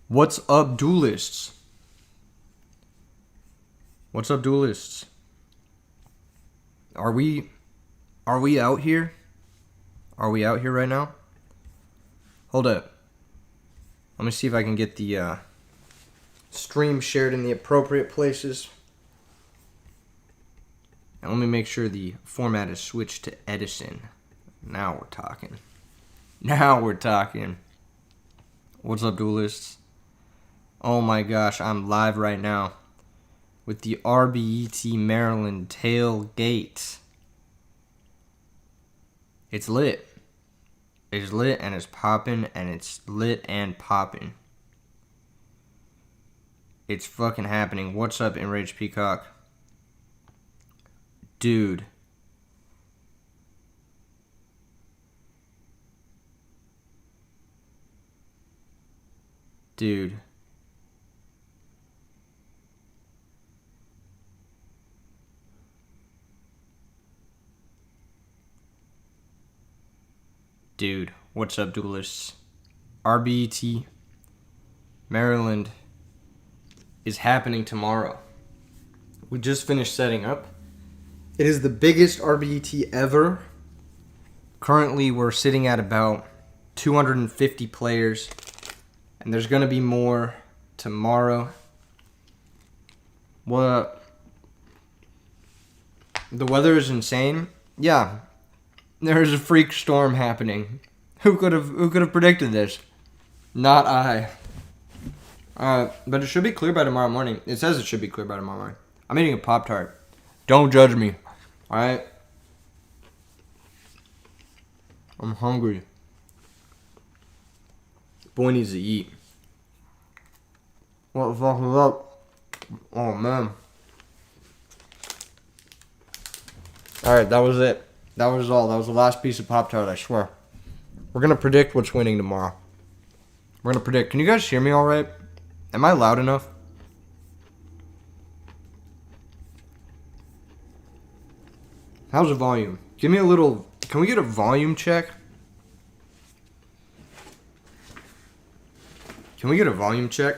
What's up, duelists? What's up, duelists? Are we out here? Are we out here right now? Hold up. Let me see if I can get the stream shared in the appropriate places. And let me make sure the format is switched to Edison. Now we're talking. Now we're talking. What's up, duelists? Oh my gosh, I'm live right now with the RBET Maryland Tailgate. It's lit. It's lit and it's popping, and it's lit and popping. It's fucking happening. What's up, Enraged Peacock? Dude. Dude. Dude, what's up, duelists? RBET Maryland is happening tomorrow. We just finished setting up. It is the biggest RBET ever. Currently, we're sitting at about 250 players, and there's going to be more tomorrow. What? The weather is insane. Yeah. There's a freak storm happening. Who could have predicted this? Not I. But it should be clear by tomorrow morning. It says it should be clear by tomorrow morning. I'm eating a Pop-Tart. Don't judge me. Alright? I'm hungry. Boy needs to eat. What the fuck is up? Oh, man. Alright, that was it. That was all. That was the last piece of Pop-Tart, I swear. We're going to predict what's winning tomorrow. We're going to predict. Can you guys hear me all right? Am I loud enough? How's the volume? Give me a little... Can we get a volume check? Can we get a volume check?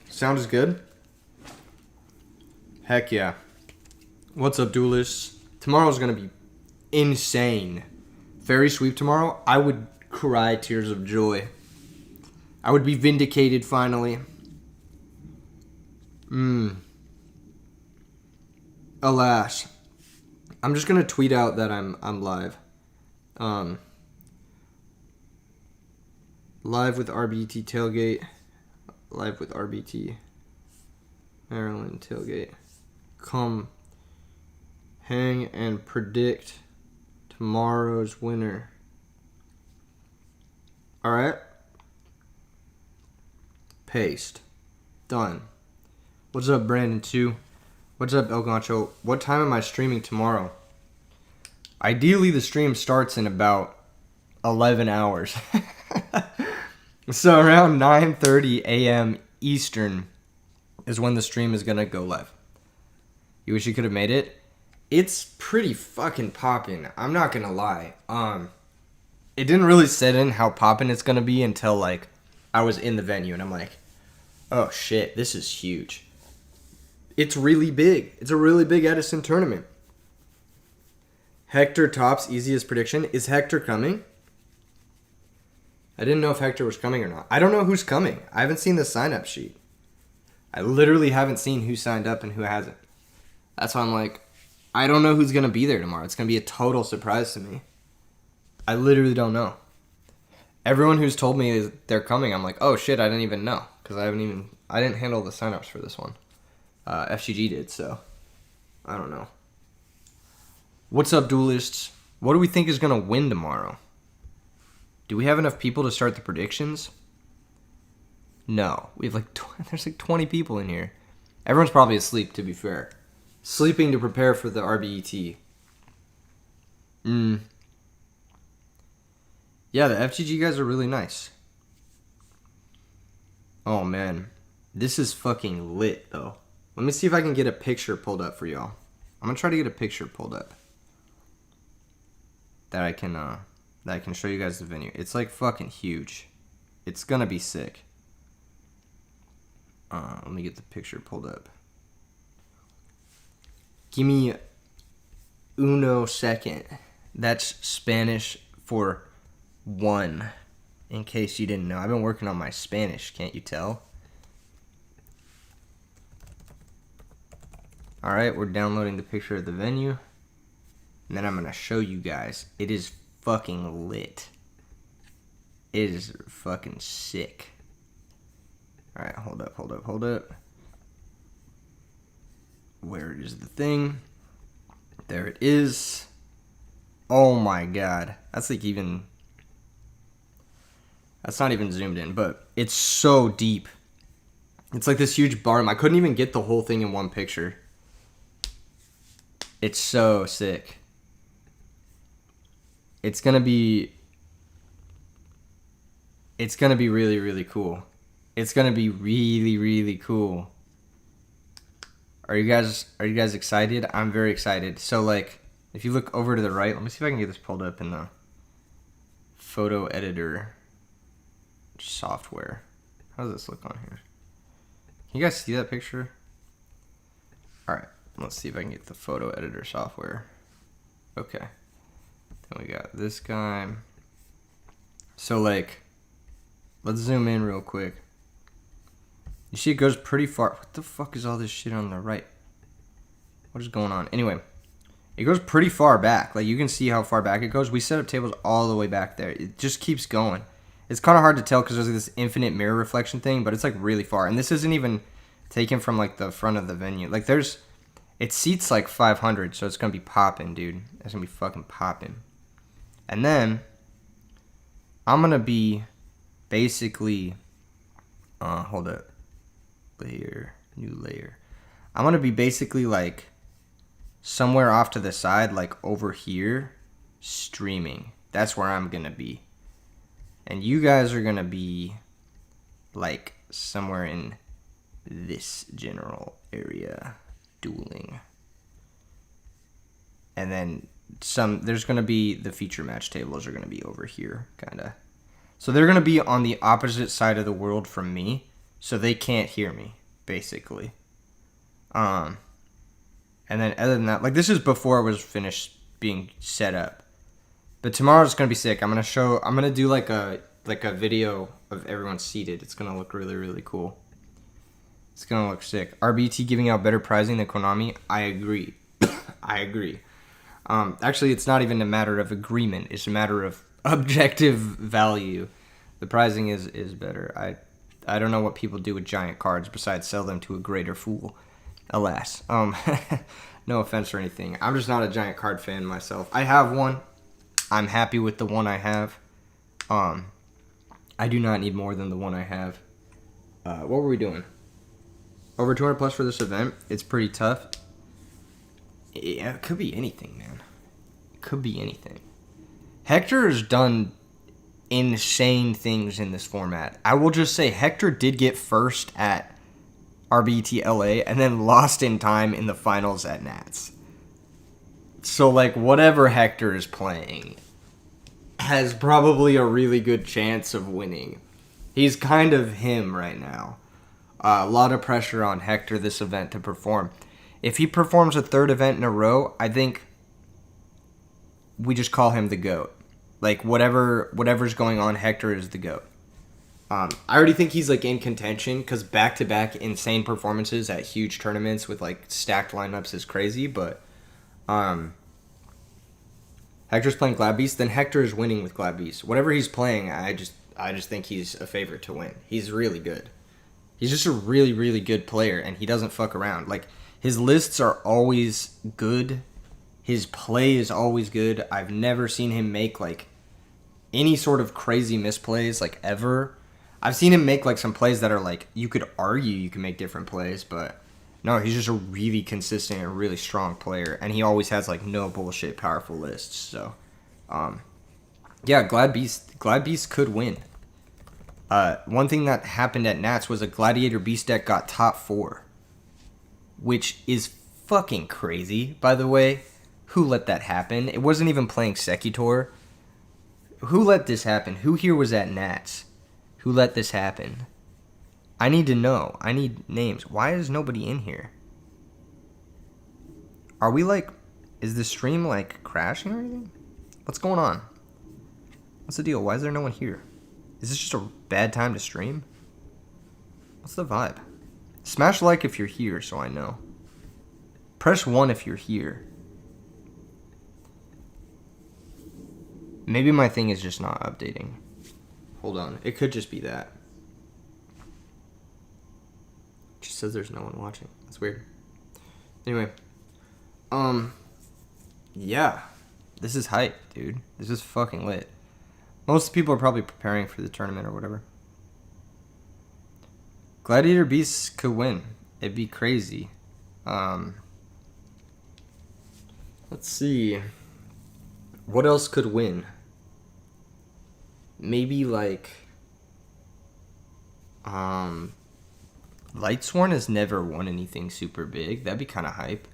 Sound is good? Heck yeah. What's up, duelists? Tomorrow's going to be insane. Fairy sweep tomorrow, I would cry tears of joy. I would be vindicated finally. Alas. I'm just gonna tweet out that I'm live. Live with RBT Tailgate. Live with RBT Maryland Tailgate. Come hang and predict tomorrow's winner. Alright. Paste. Done. What's up, Brandon 2? What's up, El Gancho? What time am I streaming tomorrow? Ideally, the stream starts in about 11 hours. So around 9:30 a.m. Eastern is when the stream is going to go live. You wish you could have made it? It's pretty fucking poppin'. I'm not gonna lie. It didn't really set in how poppin' it's gonna be until, like, I was in the venue, and I'm like, oh shit, this is huge. It's really big. It's a really big Edison tournament. Hector tops easiest prediction. Is Hector coming? I didn't know if Hector was coming or not. I don't know who's coming. I haven't seen the sign-up sheet. I literally haven't seen who signed up and who hasn't. That's why I'm like, I don't know who's going to be there tomorrow. It's going to be a total surprise to me. I literally don't know. Everyone who's told me they're coming, I'm like, oh shit, I didn't even know. Because I didn't handle the signups for this one. FGG did, so I don't know. What's up, duelists? What do we think is going to win tomorrow? Do we have enough people to start the predictions? No. We have there's like 20 people in here. Everyone's probably asleep, to be fair. Sleeping to prepare for the RBET. Yeah, the FGG guys are really nice. Oh, man. This is fucking lit, though. Let me see if I can get a picture pulled up for y'all. I'm gonna try to get a picture pulled up. That I can show you guys the venue. It's like fucking huge. It's gonna be sick. Let me get the picture pulled up. Give me uno second. That's Spanish for one, in case you didn't know. I've been working on my Spanish, can't you tell? Alright, we're downloading the picture of the venue. And then I'm going to show you guys. It is fucking lit. It is fucking sick. Alright, hold up. Where is the thing? There it is. Oh my god. That's like even... That's not even zoomed in, but it's so deep. It's like this huge barn. I couldn't even get the whole thing in one picture. It's so sick. It's gonna be really, really cool. It's gonna be really, really cool. Are you guys excited? I'm very excited. So like, if you look over to the right, let me see if I can get this pulled up in the photo editor software. How does this look on here? Can you guys see that picture? Alright, let's see if I can get the photo editor software. Okay. Then we got this guy. So like, let's zoom in real quick. You see it goes pretty far. What the fuck is all this shit on the right? What is going on? Anyway, it goes pretty far back. Like, you can see how far back it goes. We set up tables all the way back there. It just keeps going. It's kind of hard to tell because there's this infinite mirror reflection thing, but it's like really far. And this isn't even taken from like the front of the venue. Like it seats like 500, so it's going to be popping, dude. It's going to be fucking popping. And then I'm going to be basically, hold up. Layer, new layer. I'm gonna be basically like somewhere off to the side, like over here, streaming. That's where I'm gonna be. And you guys are gonna be like somewhere in this general area, dueling. And then there's gonna be the feature match tables are gonna be over here, kinda. So they're gonna be on the opposite side of the world from me. So they can't hear me, basically. And then other than that, like this is before it was finished being set up. But tomorrow's gonna be sick. I'm gonna do like a video of everyone seated. It's gonna look really, really cool. It's gonna look sick. RBET giving out better pricing than Konami. I agree. I agree. Actually, it's not even a matter of agreement. It's a matter of objective value. The pricing is better. I don't know what people do with giant cards besides sell them to a greater fool. Alas. No offense or anything. I'm just not a giant card fan myself. I have one. I'm happy with the one I have. I do not need more than the one I have. What were we doing? Over 200 plus for this event. It's pretty tough. Yeah, it could be anything, man. It could be anything. Hector has done insane things in this format. I will just say Hector did get first at RBET LA and then lost in time in the finals at Nats. So like whatever Hector is playing has probably a really good chance of winning. He's kind of him right now. A lot of pressure on Hector this event to perform. If he performs a third event in a row, I think we just call him the GOAT. Like, whatever's going on, Hector is the GOAT. I already think he's, like, in contention, because back-to-back insane performances at huge tournaments with, like, stacked lineups is crazy, but Hector's playing Glad Beast, then Hector is winning with Glad Beast. Whatever he's playing, I just think he's a favorite to win. He's really good. He's just a really, really good player, and he doesn't fuck around. Like, his lists are always good. His play is always good. I've never seen him make, like, any sort of crazy misplays, like, ever. I've seen him make, like, some plays that are, like, you could argue you can make different plays, but no, he's just a really consistent and really strong player, and he always has, like, no bullshit powerful lists, so, yeah, Glad Beast could win. One thing that happened at Nats was a Gladiator Beast deck got top 4, which is fucking crazy, by the way. Who let that happen? It wasn't even playing Secutor. Who let this happen? Who here was at Nats? Who let this happen? I need to know. I need names. Why is nobody in here? Are we like... Is the stream like crashing or anything? What's going on? What's the deal? Why is there no one here? Is this just a bad time to stream? What's the vibe? Smash like if you're here so I know. Press 1 if you're here. Maybe my thing is just not updating. Hold on. It could just be that. It just says there's no one watching. That's weird. Anyway. Yeah. This is hype, dude. This is fucking lit. Most people are probably preparing for the tournament or whatever. Gladiator Beasts could win. It'd be crazy. Let's see. What else could win? Maybe like... Lightsworn has never won anything super big. That'd be kind of hype.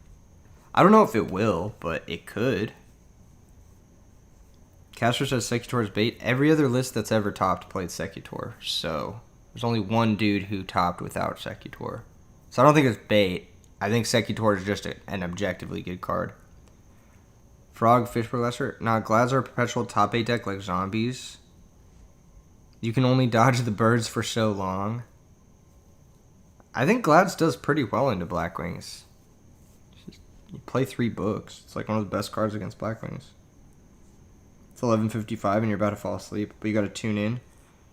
I don't know if it will, but it could. Castro says Secutor's bait. Every other list that's ever topped played Secutor. So, there's only one dude who topped without Secutor. So I don't think it's bait. I think Secutor is just an objectively good card. Frog, Fishborg, Lesser. Nah, Glads are a perpetual top 8 deck like zombies. You can only dodge the birds for so long. I think Glads does pretty well into Blackwings. You play 3 books. It's like one of the best cards against Blackwings. It's 11:55 and you're about to fall asleep, but you gotta tune in.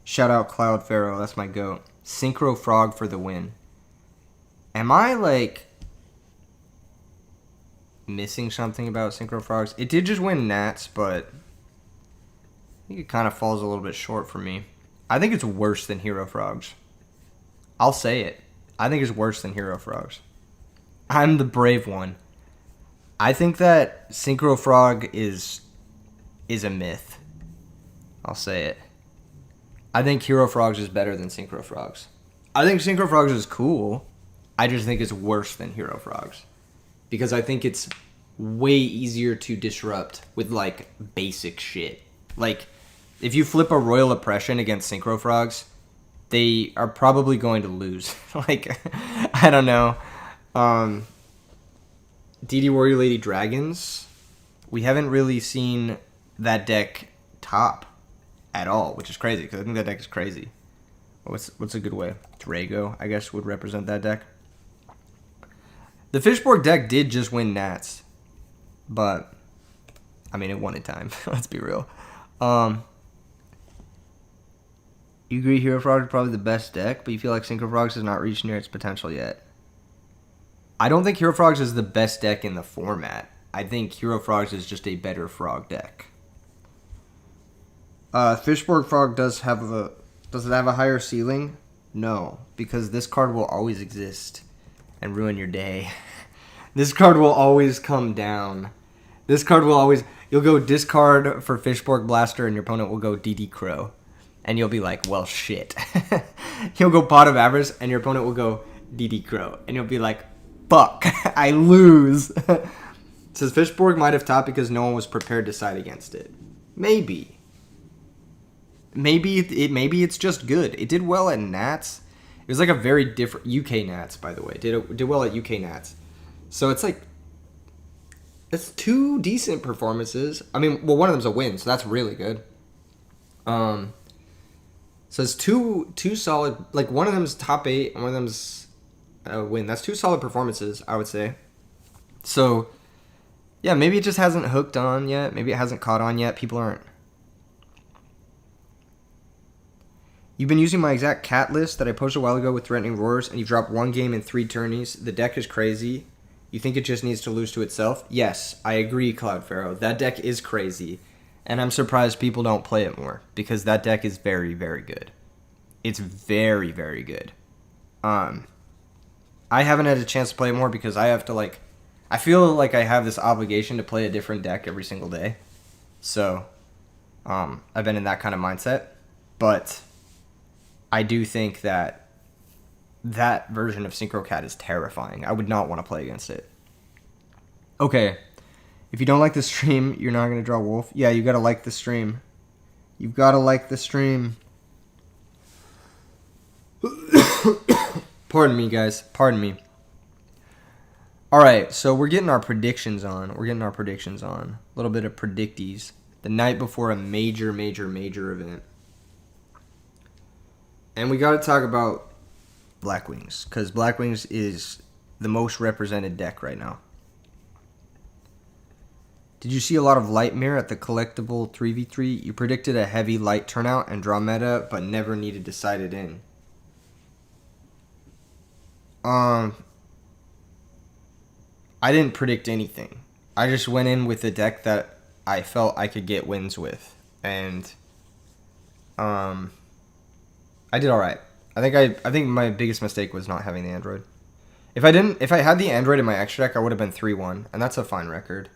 Shout out Cloud Pharaoh, that's my goat. Synchro Frog for the win. Am I like missing something about Synchro Frogs? It did just win Nats, but I think it kind of falls a little bit short for me. I think it's worse than Hero Frogs. I'll say it. I think it's worse than Hero Frogs. I'm the brave one. I think that Synchro Frog is a myth. I'll say it. I think Hero Frogs is better than Synchro Frogs. I think Synchro Frogs is cool. I just think it's worse than Hero Frogs. Because I think it's way easier to disrupt with, like, basic shit. Like, if you flip a Royal Oppression against Synchro Frogs, they are probably going to lose. Like, I don't know. DD Warrior Lady Dragons, we haven't really seen that deck top at all, which is crazy, because I think that deck is crazy. What's a good way? Drago, I guess, would represent that deck. The Fishborg deck did just win Nats, but, I mean, it won in time. Let's be real. You agree Hero Frogs is probably the best deck, but you feel like Synchro Frogs has not reached near its potential yet. I don't think Hero Frogs is the best deck in the format. I think Hero Frogs is just a better frog deck. Fishborg Frog does it have a higher ceiling? No, because this card will always exist and ruin your day. This card will always come down. This card will always... You'll go discard for Fishborg Blaster and your opponent will go DD Crow. And you'll be like, well, shit. He'll go Pot of Avarice and your opponent will go DD Crow. And you'll be like, fuck, I lose. It says Fishborg might have topped because no one was prepared to side against it. Maybe. Maybe it's just good. It did well at Nats. It was like a very different... UK Nats, by the way. Did well at UK Nats. So it's like... That's 2 decent performances. I mean, well, one of them's a win, so that's really good. So it's two solid... Like, one of them's top 8, and one of them's a win. That's 2 solid performances, I would say. So, yeah, maybe it just hasn't hooked on yet. Maybe it hasn't caught on yet. People aren't... You've been using my exact cat list that I posted a while ago with Threatening Roars, and you've dropped 1 game in 3 tourneys. The deck is crazy. You think it just needs to lose to itself? Yes, I agree, Cloud Pharaoh. That deck is crazy. And I'm surprised people don't play it more, because that deck is very, very good. It's very, very good. I haven't had a chance to play it more because I have to, like... I feel like I have this obligation to play a different deck every single day. So, I've been in that kind of mindset. But I do think that that version of Synchro Cat is terrifying. I would not want to play against it. Okay. If you don't like the stream, you're not going to draw Wolf. Yeah, you got to like the stream. You've got to like the stream. Pardon me, guys. Pardon me. Alright, so we're getting our predictions on. A little bit of predictees. The night before a major event. And we got to talk about Blackwings, because Blackwings is the most represented deck right now. Did you see a lot of light mirror at the collectible 3v3? You predicted a heavy light turnout and draw meta, but never needed to side it in. I didn't predict anything. I just went in with a deck that I felt I could get wins with, and I did all right. I think my biggest mistake was not having the Android. If I had the Android in my extra deck, I would have been 3-1, and that's a fine record.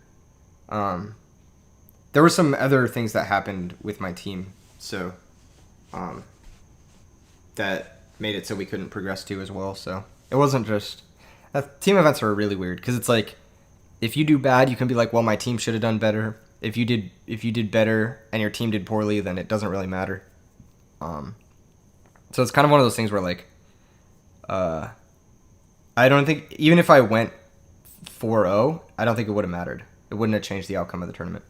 There were some other things that happened with my team, so that made it so we couldn't progress too as well. So it wasn't just team events are really weird, because it's like if you do bad, you can be like, well, my team should have done better. If you did better and your team did poorly, then it doesn't really matter. So it's kind of one of those things where like I don't think, even if I went 4-0, I don't think it would have mattered. It wouldn't have changed the outcome of the tournament.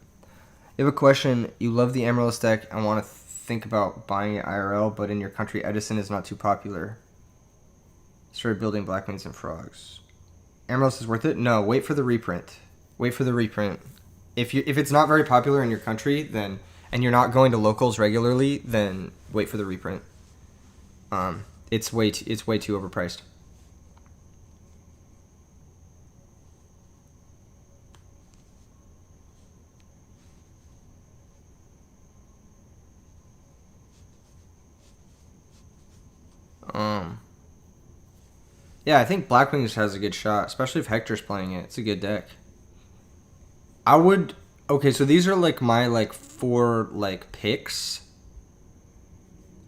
You have a question. You love the Amaryllis deck and want to think about buying it IRL, but in your country, Edison is not too popular. Started building Blackwings and Frogs. Amaryllis is worth it? No, wait for the reprint. If it's not very popular in your country, then, and you're not going to locals regularly, then wait for the reprint. It's way too overpriced. Yeah, I think Blackwings has a good shot, especially if Hector's playing it. It's a good deck. Okay, so these are like my 4 picks.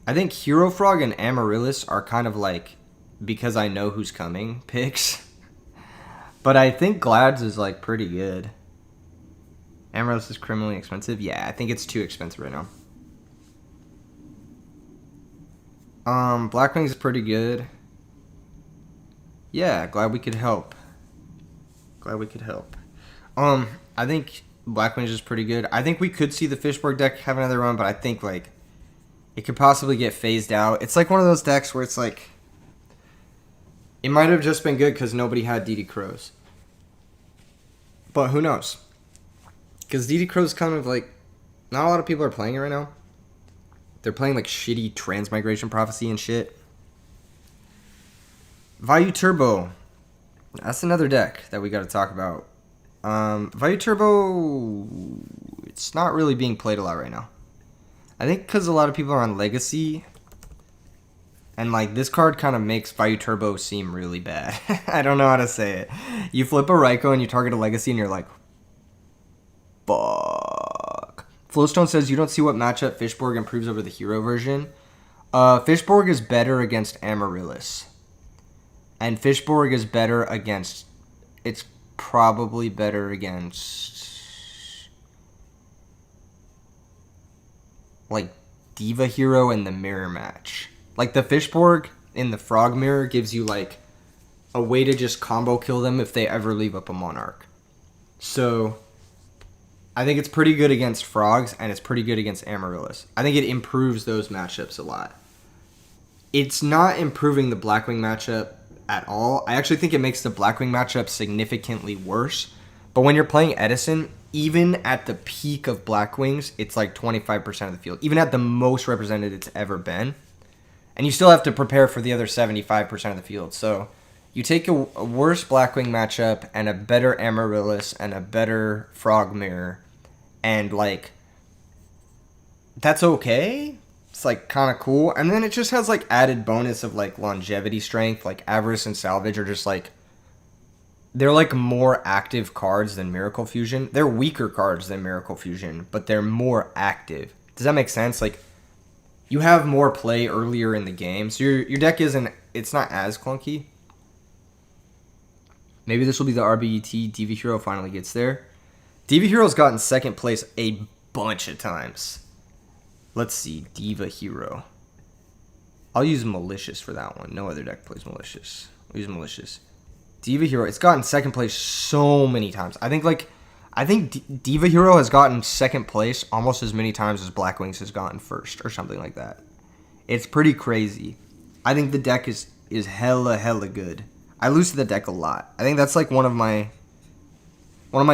I think Hero Frog and Amaryllis are kind of because I know who's coming picks. But I think Glad's is pretty good. Amaryllis is criminally expensive. Yeah, I think it's too expensive right now. Blackwings is pretty good. Yeah, glad we could help. I think Blackwings is pretty good. I think we could see the Fishborg deck have another run, but I think it could possibly get phased out. It's one of those decks where it's it might have just been good because nobody had DD Crows. But who knows? Because DD Crows kind of not a lot of people are playing it right now. They're playing shitty Transmigration Prophecy and shit. Vayu Turbo. That's another deck that we got to talk about. Vayu Turbo, it's not really being played a lot right now. I think because a lot of people are on Legacy. And this card kind of makes Vayu Turbo seem really bad. I don't know how to say it. You flip a Raikou and you target a Legacy and you're like, fuck. Flowstone says, you don't see what matchup Fishborg improves over the hero version. Fishborg is better against Amaryllis. And Fishborg is better against... It's probably better against... Diva Hero in the mirror match. The Fishborg in the Frog mirror gives you, a way to just combo kill them if they ever leave up a Monarch. So... I think it's pretty good against Frogs, and it's pretty good against Amaryllis. I think it improves those matchups a lot. It's not improving the Blackwing matchup at all. I actually think it makes the Blackwing matchup significantly worse. But when you're playing Edison, even at the peak of Blackwings, it's 25% of the field. Even at the most represented it's ever been. And you still have to prepare for the other 75% of the field. So you take a worse Blackwing matchup and a better Amaryllis and a better Frog mirror. And, that's okay. It's, kind of cool. And then it just has, added bonus of, longevity strength. Avarice and Salvage are just, they're, more active cards than Miracle Fusion. They're weaker cards than Miracle Fusion, but they're more active. Does that make sense? You have more play earlier in the game. So your deck it's not as clunky. Maybe this will be the RBET Diva Hero finally gets there. Diva Hero's gotten second place a bunch of times. Let's see. Diva Hero. I'll use Malicious for that one. No other deck plays Malicious. I'll use Malicious. Diva Hero. It's gotten second place so many times. I think Diva Hero has gotten second place almost as many times as Blackwings has gotten first or something like that. It's pretty crazy. I think the deck is hella good. I lose to the deck a lot. I think that's like one of my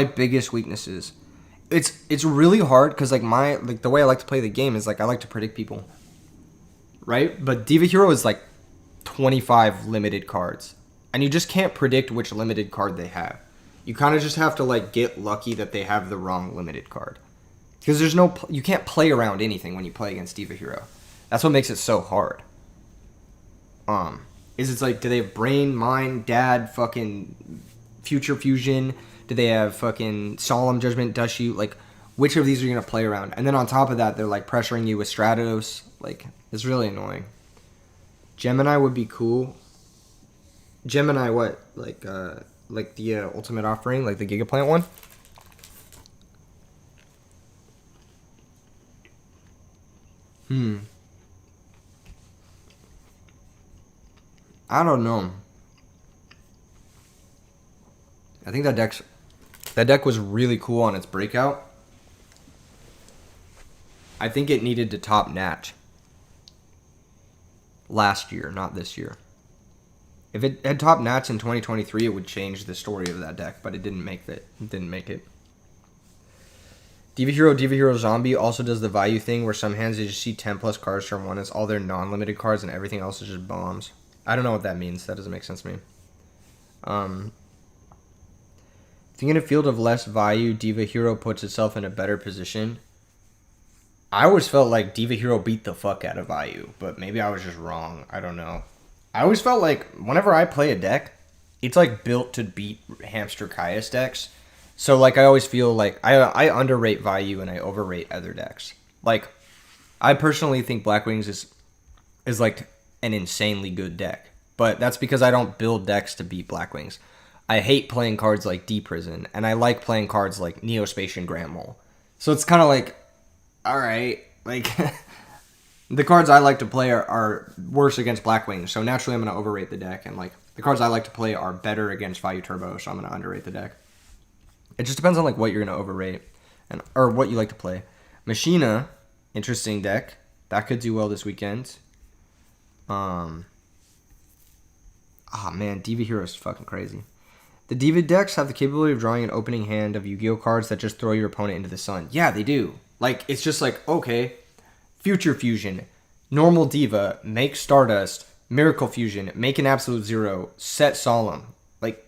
biggest weaknesses. It's really hard because like the way I like to play the game is like I like to predict people, right? But Diva Hero is like 25 limited cards, and you just can't predict which limited card they have. You kind of just have to like get lucky that they have the wrong limited card, because you can't play around anything when you play against Diva Hero. That's what makes it so hard. It's like, do they have Brain, Mind, Dad, fucking Future Fusion? Do they have fucking Solemn Judgment, Dust Shoot? Like, which of these are you going to play around? And then on top of that, they're like pressuring you with Stratos. Like, it's really annoying. Gemini would be cool. Gemini what? Like the Ultimate Offering? Like the Gigaplant one? I don't know. I think that deck was really cool on its breakout. I think it needed to top Natch last year, not this year. If it had top Natch in 2023, it would change the story of that deck, but it didn't make it. It didn't make it. Diva Hero Zombie also does the value thing where some hands you just see 10 plus cards turn one. It's all their non-limited cards and everything else is just bombs. I don't know what that means. That doesn't make sense to me. Think in a field of less value, Diva Hero puts itself in a better position. I always felt like Diva Hero beat the fuck out of value, but maybe I was just wrong. I don't know. I always felt like whenever I play a deck, it's like built to beat Hamster Caius decks. So like I always feel like I underrate value and I overrate other decks. Like I personally think Blackwings is like an insanely good deck, but that's because I don't build decks to beat Blackwings. I hate playing cards like D-Prison, and I like playing cards like Neospatian Grand Mole. So it's kind of like, alright, like, the cards I like to play are worse against Blackwings, so naturally I'm going to overrate the deck, and like, the cards I like to play are better against Value Turbo, so I'm going to underrate the deck. It just depends on like what you're going to overrate, or what you like to play. Machina, interesting deck. That could do well this weekend. Man, Diva Hero is fucking crazy. The Diva decks have the capability of drawing an opening hand of Yu-Gi-Oh cards that just throw your opponent into the sun. Yeah, they do. Like, it's just like, okay, Future Fusion, normal Diva, make Stardust, Miracle Fusion, make an Absolute Zero, set Solemn. Like,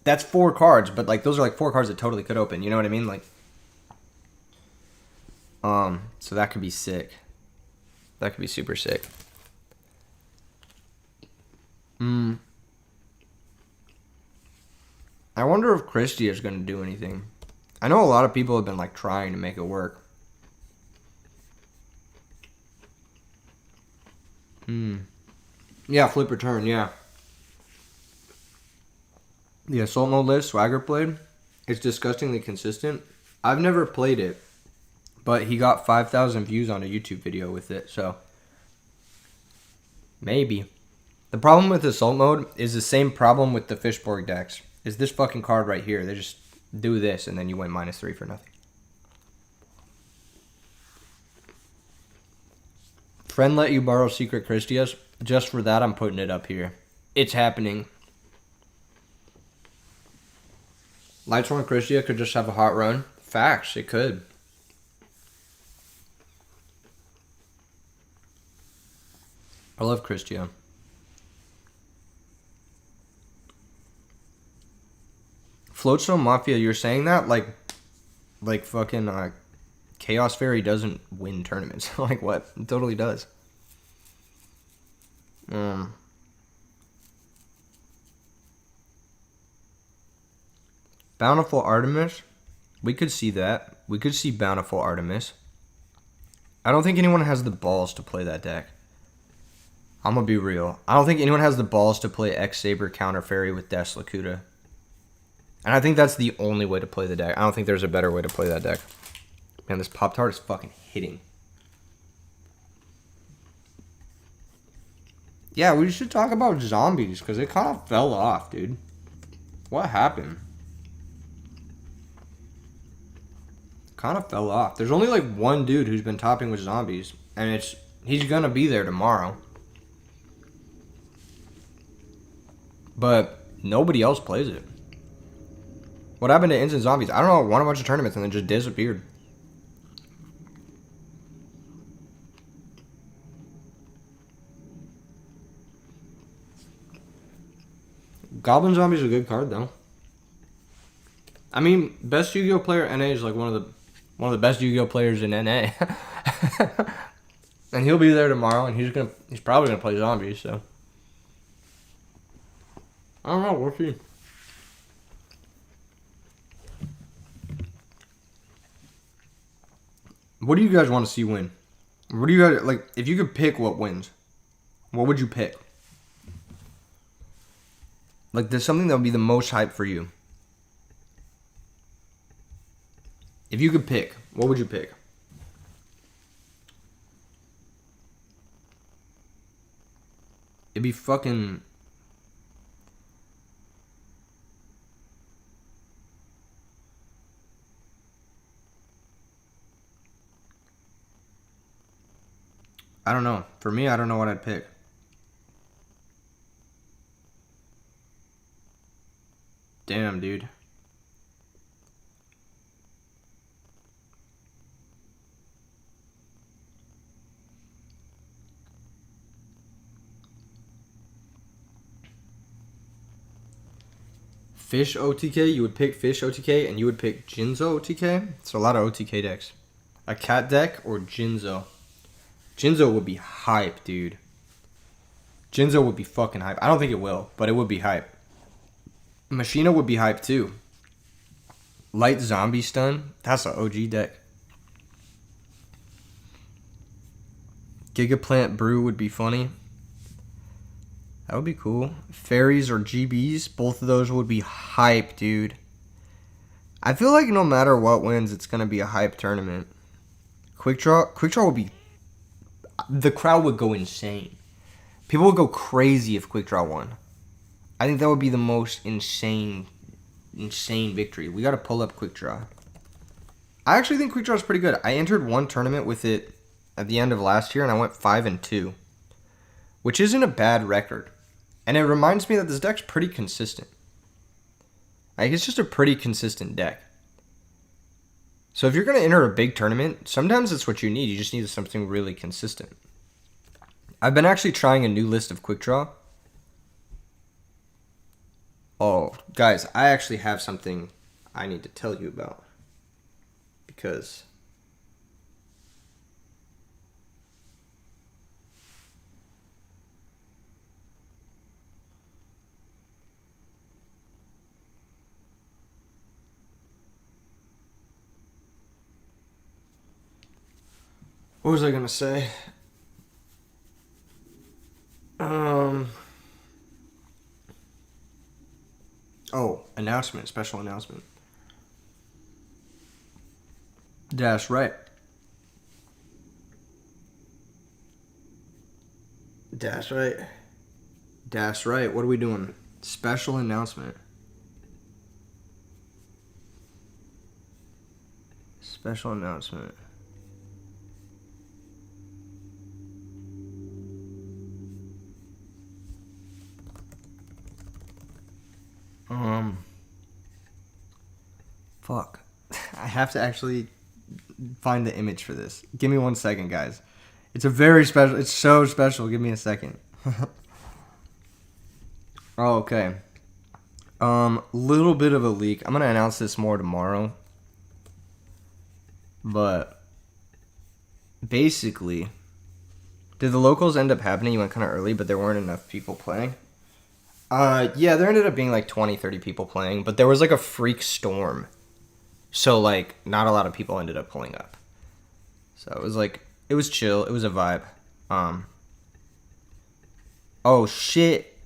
that's 4 cards, but like, those are like 4 cards that totally could open. You know what I mean? Like, so that could be sick. That could be super sick. I wonder if Christie is going to do anything. I know a lot of people have been like trying to make it work. Yeah, Flip Return, yeah. The Assault Mode list, Swagger played. It's disgustingly consistent. I've never played it, but he got 5,000 views on a YouTube video with it, so maybe. The problem with Assault Mode is the same problem with the Fishborg decks. Is this fucking card right here. They just do this, and then you win -3 for nothing. Friend let you borrow Secret Christias. Just for that, I'm putting it up here. It's happening. Lightsworn Christia could just have a hot run. Facts, it could. I love Christia. Floatstone Mafia, you're saying that like fucking Chaos Fairy doesn't win tournaments. Like what? It totally does. Bountiful Artemis. We could see that. We could see Bountiful Artemis. I don't think anyone has the balls to play that deck. I'm gonna be real. I don't think anyone has the balls to play X-Saber Counter Fairy with Death Lakuta. And I think that's the only way to play the deck. I don't think there's a better way to play that deck. Man, this Pop-Tart is fucking hitting. Yeah, we should talk about zombies because it kind of fell off, dude. What happened? Kind of fell off. There's only like one dude who's been topping with zombies, and he's gonna be there tomorrow. But nobody else plays it. What happened to Instant Zombies? I don't know. Won a bunch of tournaments and then just disappeared. Goblin Zombie's a good card though. I mean, best Yu-Gi-Oh player NA is like one of the best Yu-Gi-Oh players in NA. And he'll be there tomorrow, and he's probably gonna play zombies. So I don't know. We'll see. What do you guys want to see win? What do you guys like? If you could pick what wins, what would you pick? Like, there's something that would be the most hype for you. If you could pick, what would you pick? It'd be fucking... I don't know. For me, I don't know what I'd pick. Damn, dude. Fish OTK, you would pick Fish OTK, and you would pick Jinzo OTK. It's a lot of OTK decks. A cat deck or Jinzo? Jinzo would be hype, dude. Jinzo would be fucking hype. I don't think it will, but it would be hype. Machina would be hype too. Light Zombie Stun, that's an OG deck. Gigaplant Brew would be funny. That would be cool. Fairies or GBs, both of those would be hype, dude. I feel like no matter what wins, it's going to be a hype tournament. Quick Draw would be... The crowd would go insane. People would go crazy if Quick Draw won. I think that would be the most insane victory. We got to pull up Quick Draw. I actually think Quick Draw is pretty good. I entered one tournament with it at the end of last year, and I went 5-2, which isn't a bad record. And it reminds me that this deck's pretty consistent. Like, it's just a pretty consistent deck. So if you're going to enter a big tournament, sometimes it's what you need. You just need something really consistent. I've been actually trying a new list of Quick Draw. Oh, guys, I actually have something I need to tell you about. Because... What was I going to say? Oh, announcement, special announcement. That's right. That's right. That's right. What are we doing? Special announcement. Special announcement. Fuck. I have to actually find the image for this. Give me 1 second, guys. It's a very special, it's so special. Give me a second. Oh, okay. Little bit of a leak. I'm gonna announce this more tomorrow. But basically, did the locals end up happening? You went kind of early, but there weren't enough people playing. Yeah, there ended up being like 20, 30 people playing, but there was like a freak storm. So, like, not a lot of people ended up pulling up. So, it was like, it was chill. It was a vibe. Oh, shit.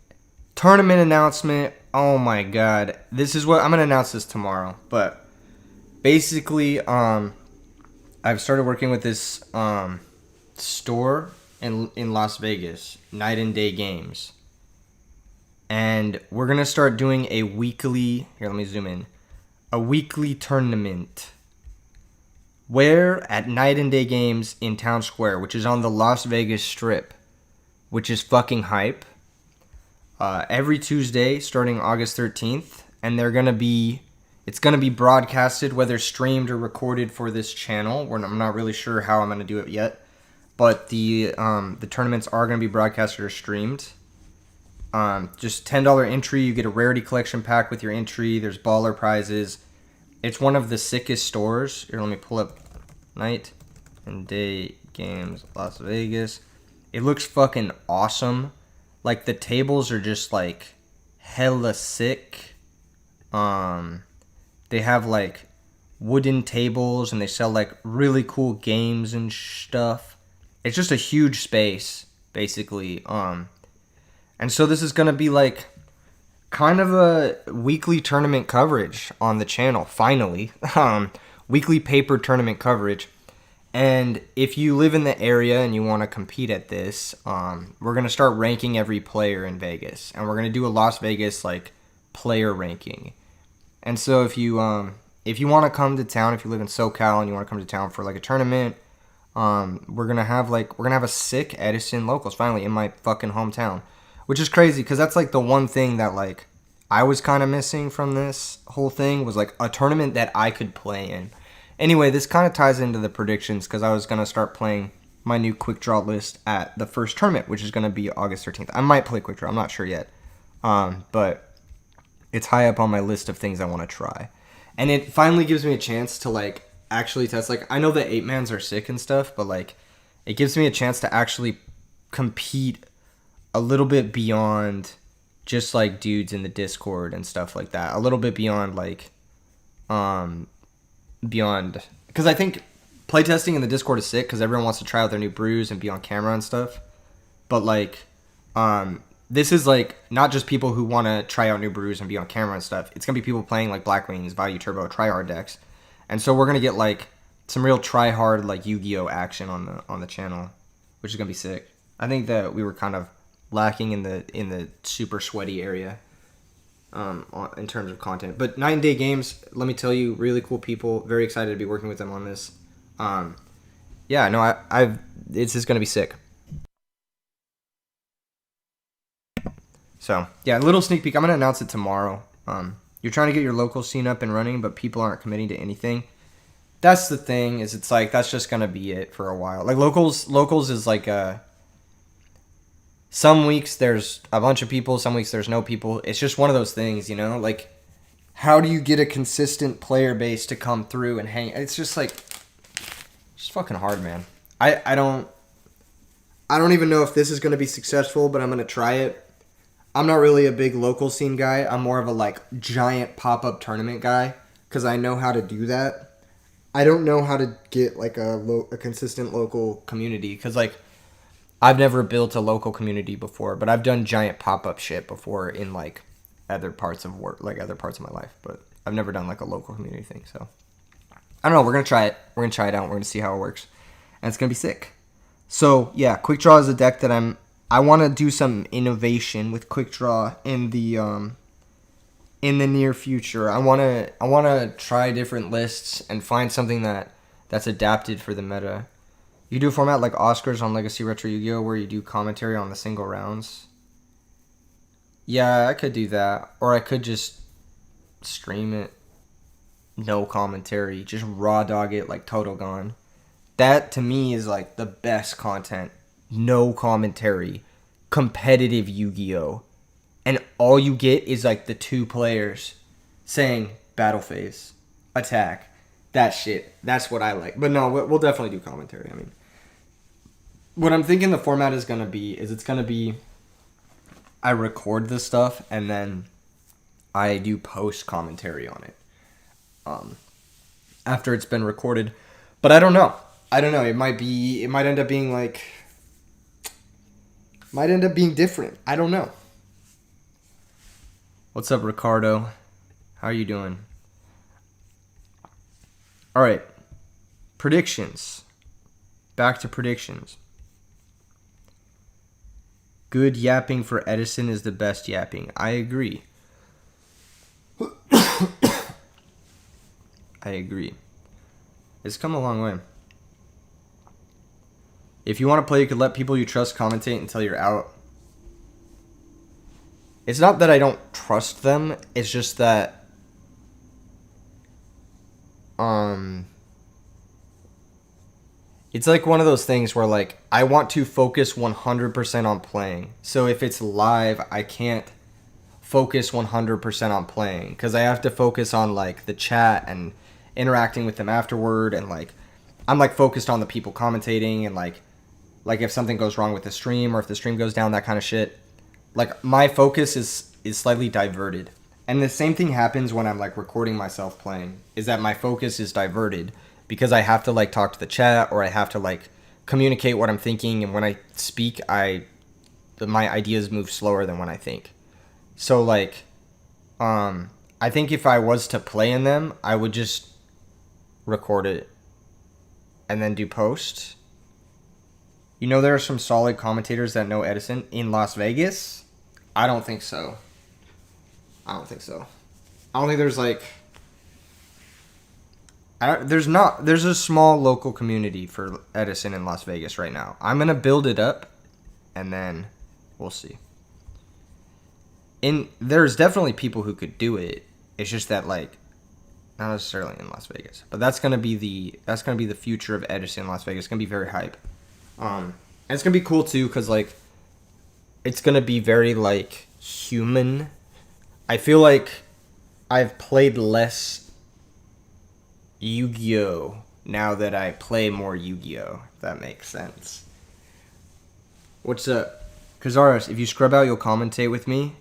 Tournament announcement. Oh, my God. This is what, I'm going to announce this tomorrow. But, basically, I've started working with this, store in Las Vegas, night and day games. And we're going to start doing a weekly, here, let me zoom in, a weekly tournament where at night and day games in Town Square, which is on the Las Vegas Strip, which is fucking hype, every Tuesday starting August 13th. And it's going to be broadcasted, whether streamed or recorded for this channel. I'm not really sure how I'm going to do it yet. But the tournaments are going to be broadcasted or streamed. Just $10 entry. You get a rarity collection pack with your entry. There's baller prizes. It's one of the sickest stores. Here, let me pull up night and day games Las Vegas. It looks fucking awesome. Like, the tables are just, like, hella sick. They have, like, wooden tables, and they sell, like, really cool games and stuff. It's just a huge space, basically. And so this is going to be, like, kind of a weekly tournament coverage on the channel, finally. Weekly paper tournament coverage. And if you live in the area and you want to compete at this, we're going to start ranking every player in Vegas. And we're going to do a Las Vegas, like, player ranking. And so if you want to come to town, if you live in SoCal and you want to come to town for, like, a tournament, we're going to have a sick Edison locals finally in my fucking hometown. Which is crazy, because that's, like, the one thing that, like, I was kind of missing from this whole thing was, like, a tournament that I could play in. Anyway, this kind of ties into the predictions, because I was going to start playing my new quick draw list at the first tournament, which is going to be August 13th. I might play quick draw. I'm not sure yet. But it's high up on my list of things I want to try. And it finally gives me a chance to, like, actually test. Like, I know that 8-mans are sick and stuff, but, like, it gives me a chance to actually compete a little bit beyond just, like, dudes in the Discord and stuff like that. A little bit beyond, like, because I think playtesting in the Discord is sick because everyone wants to try out their new brews and be on camera and stuff. But, like, this is, like, not just people who want to try out new brews and be on camera and stuff. It's going to be people playing, like, Blackwings, Value Turbo, tryhard decks. And so we're going to get, like, some real tryhard, like, Yu-Gi-Oh action on the channel, which is going to be sick. I think that we were kind of lacking in the super sweaty area in terms of content. But night and day games, let me tell you, really cool people. Very excited to be working with them on this. Yeah, no, it's just gonna be sick. So yeah, a little sneak peek. I'm gonna announce it tomorrow. You're trying to get your local scene up and running, but people aren't committing to anything. That's the thing. Is it's like that's just gonna be it for a while. Like locals is like some weeks there's a bunch of people, some weeks there's no people. It's just one of those things, you know? Like, how do you get a consistent player base to come through and hang? It's just like, it's fucking hard, man. I don't even know if this is going to be successful, but I'm going to try it. I'm not really a big local scene guy. I'm more of a, like, giant pop-up tournament guy because I know how to do that. I don't know how to get, like, a consistent local community because, like, I've never built a local community before, but I've done giant pop-up shit before in, like, other parts of work, like, other parts of my life, but I've never done, like, a local community thing, so. I don't know, we're going to try it. We're going to try it out. We're going to see how it works, and it's going to be sick. So, yeah, Quick Draw is a deck that I want to do some innovation with Quick Draw in the near future. I want to try different lists and find something that's adapted for the meta. You do a format like Oscars on Legacy Retro Yu-Gi-Oh! Where you do commentary on the single rounds. Yeah, I could do that. Or I could just stream it. No commentary. Just raw dog it like Total Gone. That, to me, is like the best content. No commentary. Competitive Yu-Gi-Oh! And all you get is like the two players saying battle phase, attack. That shit. That's what I like. But no, we'll definitely do commentary. I mean, what I'm thinking the format is going to be is it's going to be I record this stuff and then I do post commentary on it after it's been recorded. But I don't know. It might end up being like, might end up being different. I don't know. What's up, Ricardo? How are you doing? All right. Predictions. Back to predictions. Good yapping for Edison is the best yapping. I agree. I agree. It's come a long way. If you want to play, you could let people you trust commentate until you're out. It's not that I don't trust them. It's just that it's like one of those things where like I want to focus 100% on playing. So if it's live, I can't focus 100% on playing because I have to focus on like the chat and interacting with them afterward, and like I'm like focused on the people commentating and like if something goes wrong with the stream or if the stream goes down, that kind of shit. Like my focus is slightly diverted. And the same thing happens when I'm like recording myself playing, is that my focus is diverted because I have to like talk to the chat or I have to like communicate what I'm thinking, and when I speak, my ideas move slower than when I think. So like I think if I was to play in them, I would just record it and then do post. You know, there are some solid commentators that know Edison in Las Vegas. I don't think so. I don't think there's like... There's a small local community for Edison in Las Vegas right now. I'm going to build it up, and then we'll see. There's definitely people who could do it. It's just that, like, not necessarily in Las Vegas. But that's going to be the future of Edison in Las Vegas. It's going to be very hype. And it's going to be cool, too, because, like, it's going to be very, like, human. I feel like I've played less Yu-Gi-Oh! Now that I play more Yu-Gi-Oh! If that makes sense. What's up? Kazaris, if you scrub out, you'll commentate with me?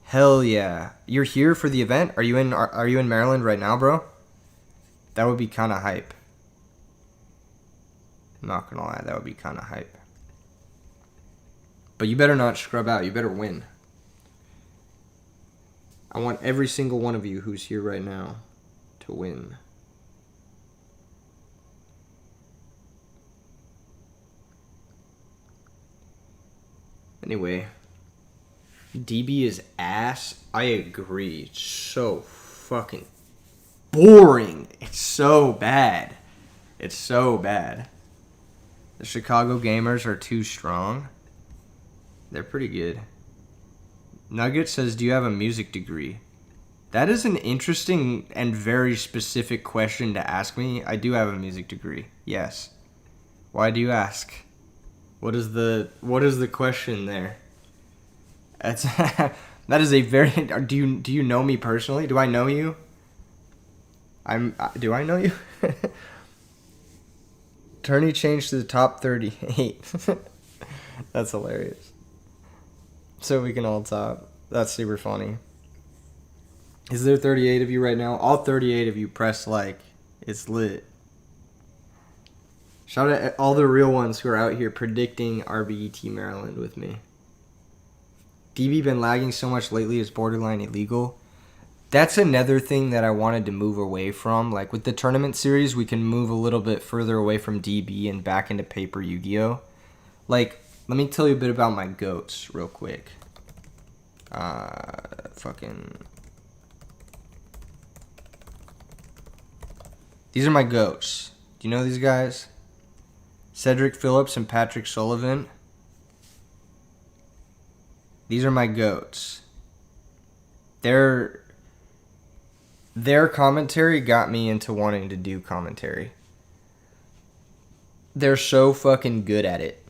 Hell yeah. You're here for the event? Are you in Maryland right now, bro? That would be kind of hype. I'm not gonna lie, that would be kind of hype. But you better not scrub out. You better win. I want every single one of you who's here right now to win. Anyway, DB is ass. I agree. It's so fucking boring. It's so bad. It's so bad. The Chicago Gamers are too strong. They're pretty good. Nugget says, do you have a music degree? That is an interesting and very specific question to ask me. I do have a music degree. Yes. Why do you ask? What is the question there? That's that is a very... Do you know me personally? Do I know you? Do I know you? Tourney changed to the top 38. That's hilarious. So we can all top. That's super funny. Is there 38 of you right now? All 38 of you press like. It's lit. Shout out to all the real ones who are out here predicting RBET Maryland with me. DB been lagging so much lately, it's borderline illegal. That's another thing that I wanted to move away from. Like with the tournament series, we can move a little bit further away from DB and back into paper Yu-Gi-Oh! Like, let me tell you a bit about my goats real quick. These are my goats. Do you know these guys? Cedric Phillips and Patrick Sullivan. These are my goats. Their commentary got me into wanting to do commentary. They're so fucking good at it.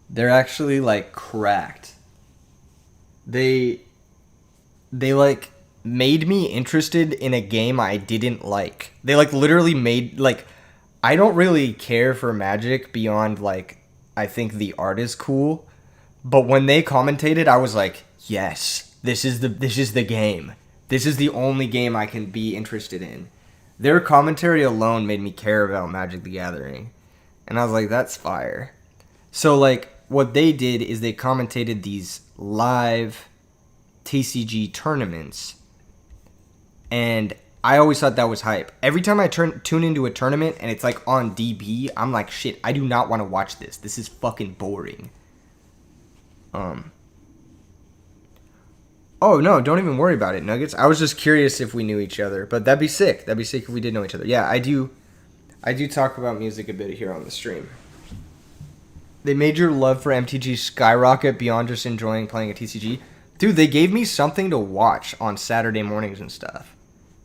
They're actually like cracked. They like made me interested in a game I didn't like. They like literally made like I don't really care for Magic beyond like I think the art is cool, but when they commentated, I was like, yes, this is the game. This is the only game I can be interested in. Their commentary alone made me care about Magic the Gathering, and I was like, that's fire. So like what they did is they commentated these live TCG tournaments, and I always thought that was hype. Every time I tune into a tournament and it's like on DB, I'm like, shit, I do not want to watch this. This is fucking boring. Oh, no, don't even worry about it, Nuggets. I was just curious if we knew each other, but that'd be sick. That'd be sick if we did know each other. Yeah, I do talk about music a bit here on the stream. They made your love for MTG skyrocket beyond just enjoying playing a TCG. Dude, they gave me something to watch on Saturday mornings and stuff.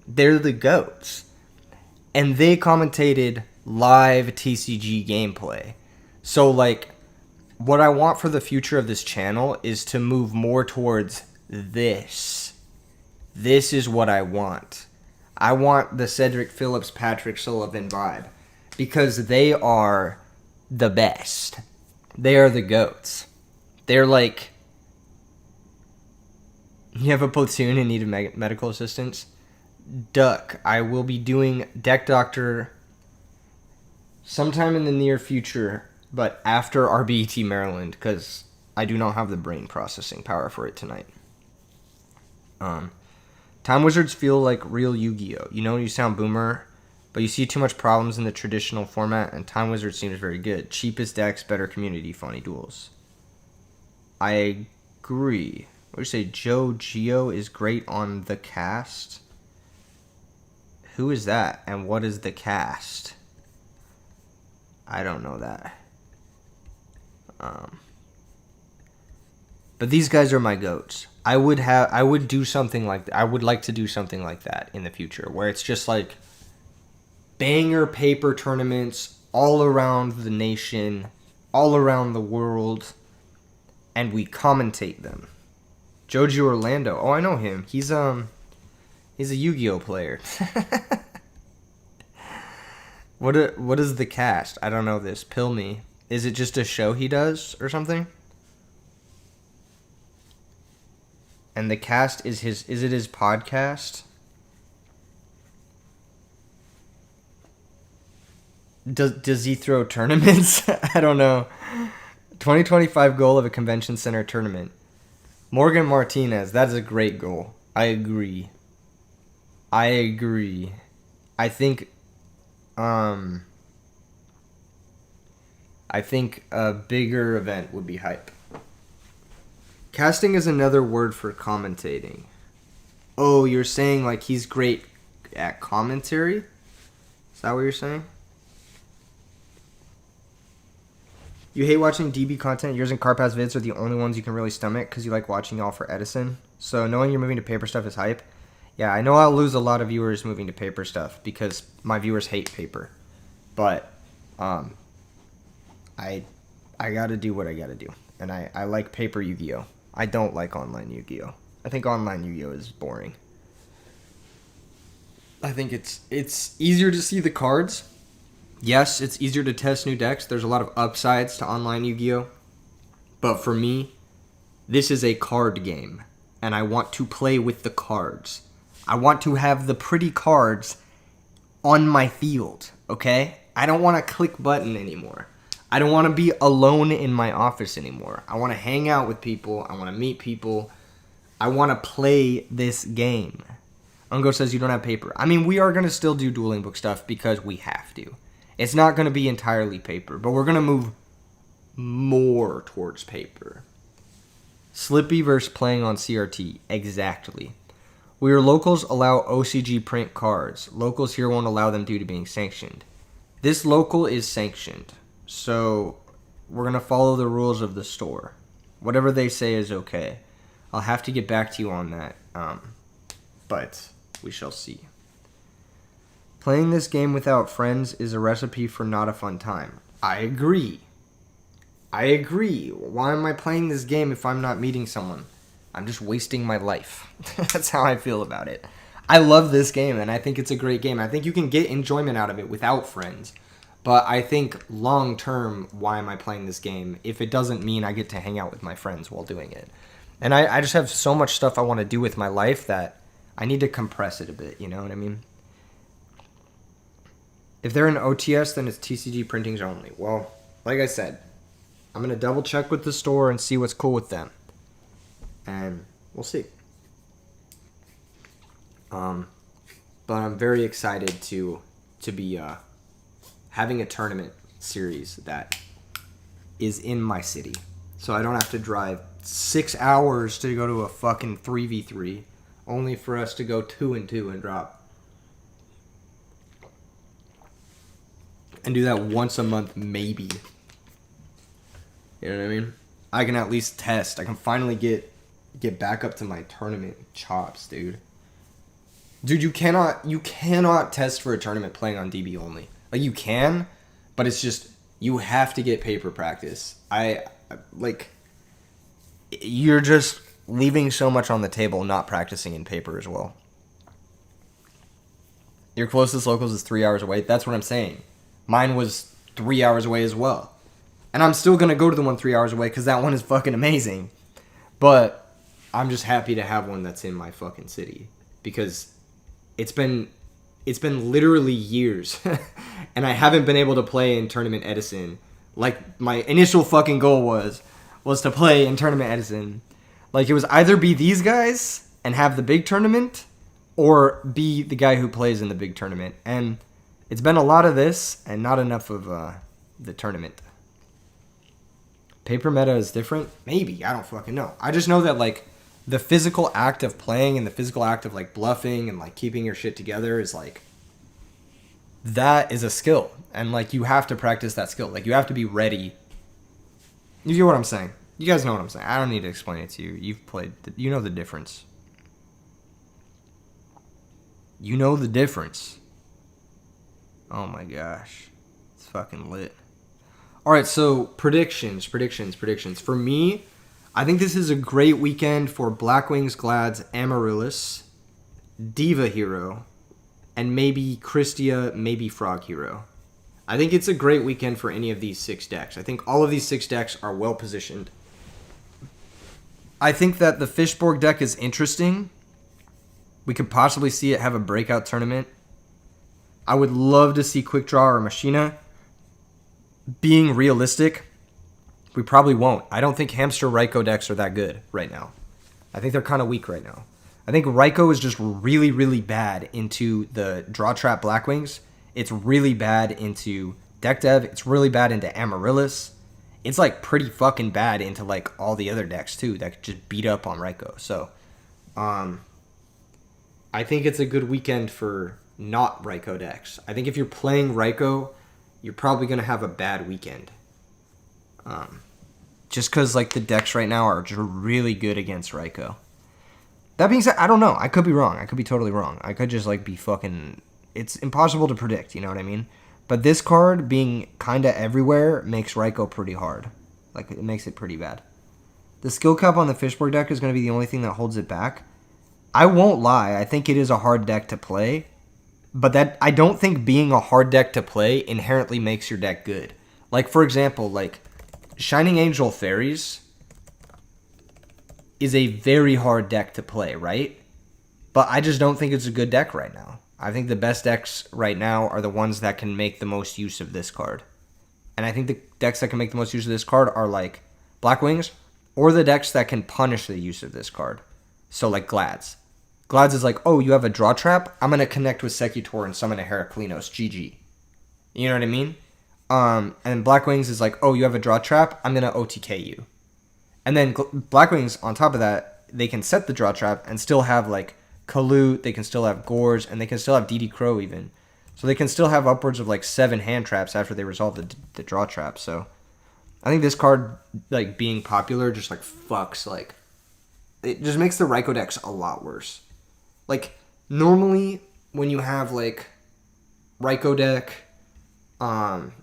They're the GOATs. And they commentated live TCG gameplay. So, like, what I want for the future of this channel is to move more towards this. This is what I want. I want the Cedric Phillips, Patrick Sullivan vibe. Because they are the best. They are the GOATs. They're like... You have a platoon and need a medical assistance? Duck. I will be doing Deck Doctor sometime in the near future, but after RBET Maryland, because I do not have the brain processing power for it tonight. Time Wizards feel like real Yu-Gi-Oh! You know, you sound boomer, but you see too much problems in the traditional format, and Time Wizards seems very good. Cheapest decks, better community, funny duels. I agree. What do you say? Yugioh is great on the cast? Who is that? And what is the cast? I don't know that. But these guys are my GOATs. I would do something like that. I would like to do something like that in the future, where it's just like banger paper tournaments all around the nation, all around the world, and we commentate them. Joji Orlando. Oh, I know him. He's a Yu-Gi-Oh player. What is the cast? I don't know this. Pill me. Is it just a show he does or something? And the cast is it his podcast? Does he throw tournaments? I don't know. 2025 goal of a convention center tournament. Morgan Martinez, that is a great goal. I agree. I think a bigger event would be hype. Casting is another word for commentating. Oh, you're saying like he's great at commentary? Is that what you're saying? You hate watching DB content. Yours and Carpass vids are the only ones you can really stomach because you like watching y'all for Edison. So knowing you're moving to paper stuff is hype. Yeah, I know I'll lose a lot of viewers moving to paper stuff because my viewers hate paper. But I gotta do what I gotta do. And I like paper Yu-Gi-Oh! I don't like online Yu-Gi-Oh! I think online Yu-Gi-Oh! Is boring. I think it's easier to see the cards. Yes, it's easier to test new decks. There's a lot of upsides to online Yu-Gi-Oh! But for me, this is a card game. And I want to play with the cards. I want to have the pretty cards on my field, okay? I don't want to click button anymore. I don't want to be alone in my office anymore. I want to hang out with people. I want to meet people. I want to play this game. Ungo says you don't have paper. I mean, we are going to still do dueling book stuff because we have to. It's not going to be entirely paper, but we're going to move more towards paper. Slippy versus playing on CRT. Exactly. Where locals allow OCG print cards. Locals here won't allow them due to being sanctioned. This local is sanctioned. So we're going to follow the rules of the store. Whatever they say is okay. I'll have to get back to you on that. But we shall see. Playing this game without friends is a recipe for not a fun time. I agree. Why am I playing this game if I'm not meeting someone? I'm just wasting my life. That's how I feel about it. I love this game, and I think it's a great game. I think you can get enjoyment out of it without friends. But I think long term, why am I playing this game if it doesn't mean I get to hang out with my friends while doing it? And I just have so much stuff I want to do with my life that I need to compress it a bit, you know what I mean? If they're an OTS, then it's TCG printings only. Well, like I said, I'm going to double check with the store and see what's cool with them. And we'll see. But I'm very excited to be having a tournament series that is in my city. So I don't have to drive 6 hours to go to a fucking 3v3, only for us to go 2-2 and drop. And do that once a month, maybe. You know what I mean? I can at least test. I can finally get back up to my tournament chops, dude. Dude, you cannot test for a tournament playing on DB only. Like, you can, but it's just, you have to get paper practice. You're just leaving so much on the table not practicing in paper as well. Your closest locals is 3 hours away. That's what I'm saying. Mine was 3 hours away as well. And I'm still going to go to the one 3 hours away because that one is fucking amazing. But I'm just happy to have one that's in my fucking city. Because it's been literally years. And I haven't been able to play in Tournament Edison. Like, my initial fucking goal was to play in Tournament Edison. Like, it was either be these guys and have the big tournament, or be the guy who plays in the big tournament. And it's been a lot of this and not enough of the tournament. Paper meta is different? Maybe. I don't fucking know. I just know that, like, the physical act of playing and the physical act of, like, bluffing and, like, keeping your shit together is, like, that is a skill. And, like, you have to practice that skill. Like, you have to be ready. You get what I'm saying? You guys know what I'm saying. I don't need to explain it to you. You've played. You know the difference. You know the difference. Oh my gosh. It's fucking lit. Alright, so predictions. For me, I think this is a great weekend for Blackwings, Glads, Amaryllis, Diva Hero, and maybe Christia, maybe Frog Hero. I think it's a great weekend for any of these 6 decks. I think all of these 6 decks are well positioned. I think that the Fishborg deck is interesting. We could possibly see it have a breakout tournament. I would love to see Quick Draw or Machina. Being realistic, we probably won't. I don't think Hamster Raikou decks are that good right now. I think they're kind of weak right now. I think Raikou is just really, really bad into the Draw Trap Blackwings. It's really bad into Deck Dev. It's really bad into Amaryllis. It's, like, pretty fucking bad into, like, all the other decks, too, that just beat up on Raikou. So, I think it's a good weekend for not Raikou decks. I think if you're playing Raikou, you're probably going to have a bad weekend. Just because, like, the decks right now are just really good against Raikou. That being said, I don't know. I could be wrong. I could be totally wrong. I could just, like, be fucking... It's impossible to predict, you know what I mean? But this card being kind of everywhere makes Raikou pretty hard. Like, it makes it pretty bad. The skill cap on the Fishborg deck is going to be the only thing that holds it back. I won't lie. I think it is a hard deck to play. But that I don't think being a hard deck to play inherently makes your deck good. Like, for example, like, Shining Angel Fairies is a very hard deck to play, right? But I just don't think it's a good deck right now. I think the best decks right now are the ones that can make the most use of this card. And I think the decks that can make the most use of this card are, like, Blackwings, or the decks that can punish the use of this card. So, like, Glads. Glads is like, oh, you have a draw trap? I'm going to connect with Secutor and summon a Heraclinos. GG. You know what I mean? And Blackwings is like, oh, you have a draw trap? I'm going to OTK you. And then Blackwings, on top of that, they can set the draw trap and still have, like, Kalut, they can still have Gores, and they can still have DD Crow even. So they can still have upwards of, like, 7 hand traps after they resolve the draw trap. So I think this card, like, being popular just, like, fucks, like, it just makes the Raikou decks a lot worse. Like, normally when you have, like, Raikou deck, and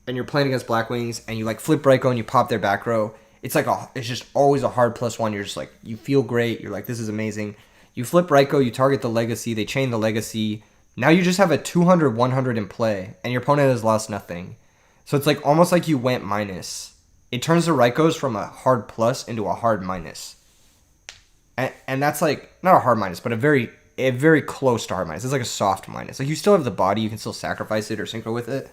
you're playing against Blackwings, and you, like, flip Raikou and you pop their back row, it's like it's just always a hard +1. You're just like, you feel great. You're like, this is amazing. You flip Raikou, you target the Legacy, they chain the Legacy. Now you just have a 200-100 in play, and your opponent has lost nothing. So it's like almost like you went minus. It turns the Raikous from a hard plus into a hard minus. And that's like, not a hard minus, but a very close to hard minus. It's like a soft minus. Like, you still have the body, you can still sacrifice it or synchro with it.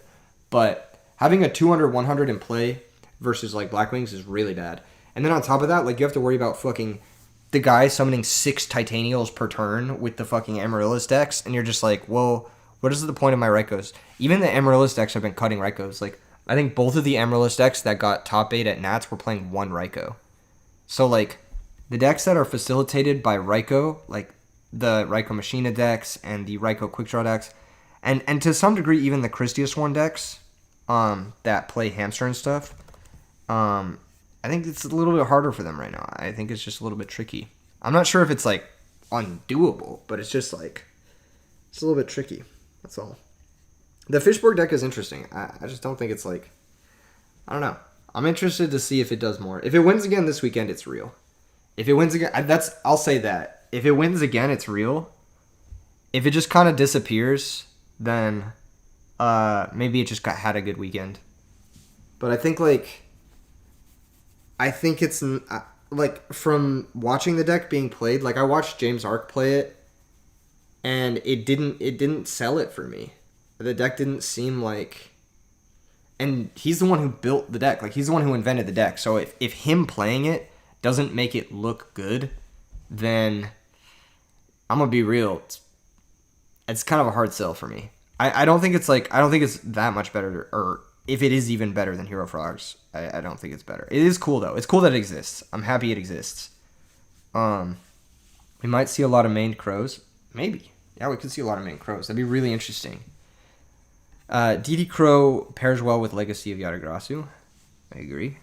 But having a 200-100 in play versus, like, Blackwings is really bad. And then on top of that, like, you have to worry about fucking the guy summoning 6 Titanials per turn with the fucking Amaryllis decks, and you're just like, well, what is the point of my Raikous? Even the Amaryllis decks have been cutting Raikous. Like, I think both of the Amaryllis decks that got top 8 at Nats were playing one Raikou. So, like, the decks that are facilitated by Raikou, like the Raikou Machina decks and the Raikou Quick Draw decks, and to some degree even the Christia Sworn decks that play Hamster and stuff, I think it's a little bit harder for them right now. I think it's just a little bit tricky. I'm not sure if it's, like, undoable, but it's just, like, it's a little bit tricky. That's all. The Fishborg deck is interesting. I just don't think it's, like, I don't know. I'm interested to see if it does more. If it wins again this weekend, it's real. If it wins again, I'll say that. If it wins again, it's real. If it just kind of disappears, then maybe it just had a good weekend. But I think it's like from watching the deck being played. Like I watched James Ark play it, and it didn't sell it for me. The deck didn't seem like. And he's the one who built the deck. Like, he's the one who invented the deck. So if him playing it doesn't make it look good, then I'm going to be real. It's kind of a hard sell for me. I don't think it's that much better, or if it is even better than Hero Frogs, I don't think it's better. It is cool, though. It's cool that it exists. I'm happy it exists. We might see a lot of maned crows. Maybe. Yeah, we could see a lot of maned crows. That'd be really interesting. DD Crow pairs well with Legacy of Yatagrasu. I agree.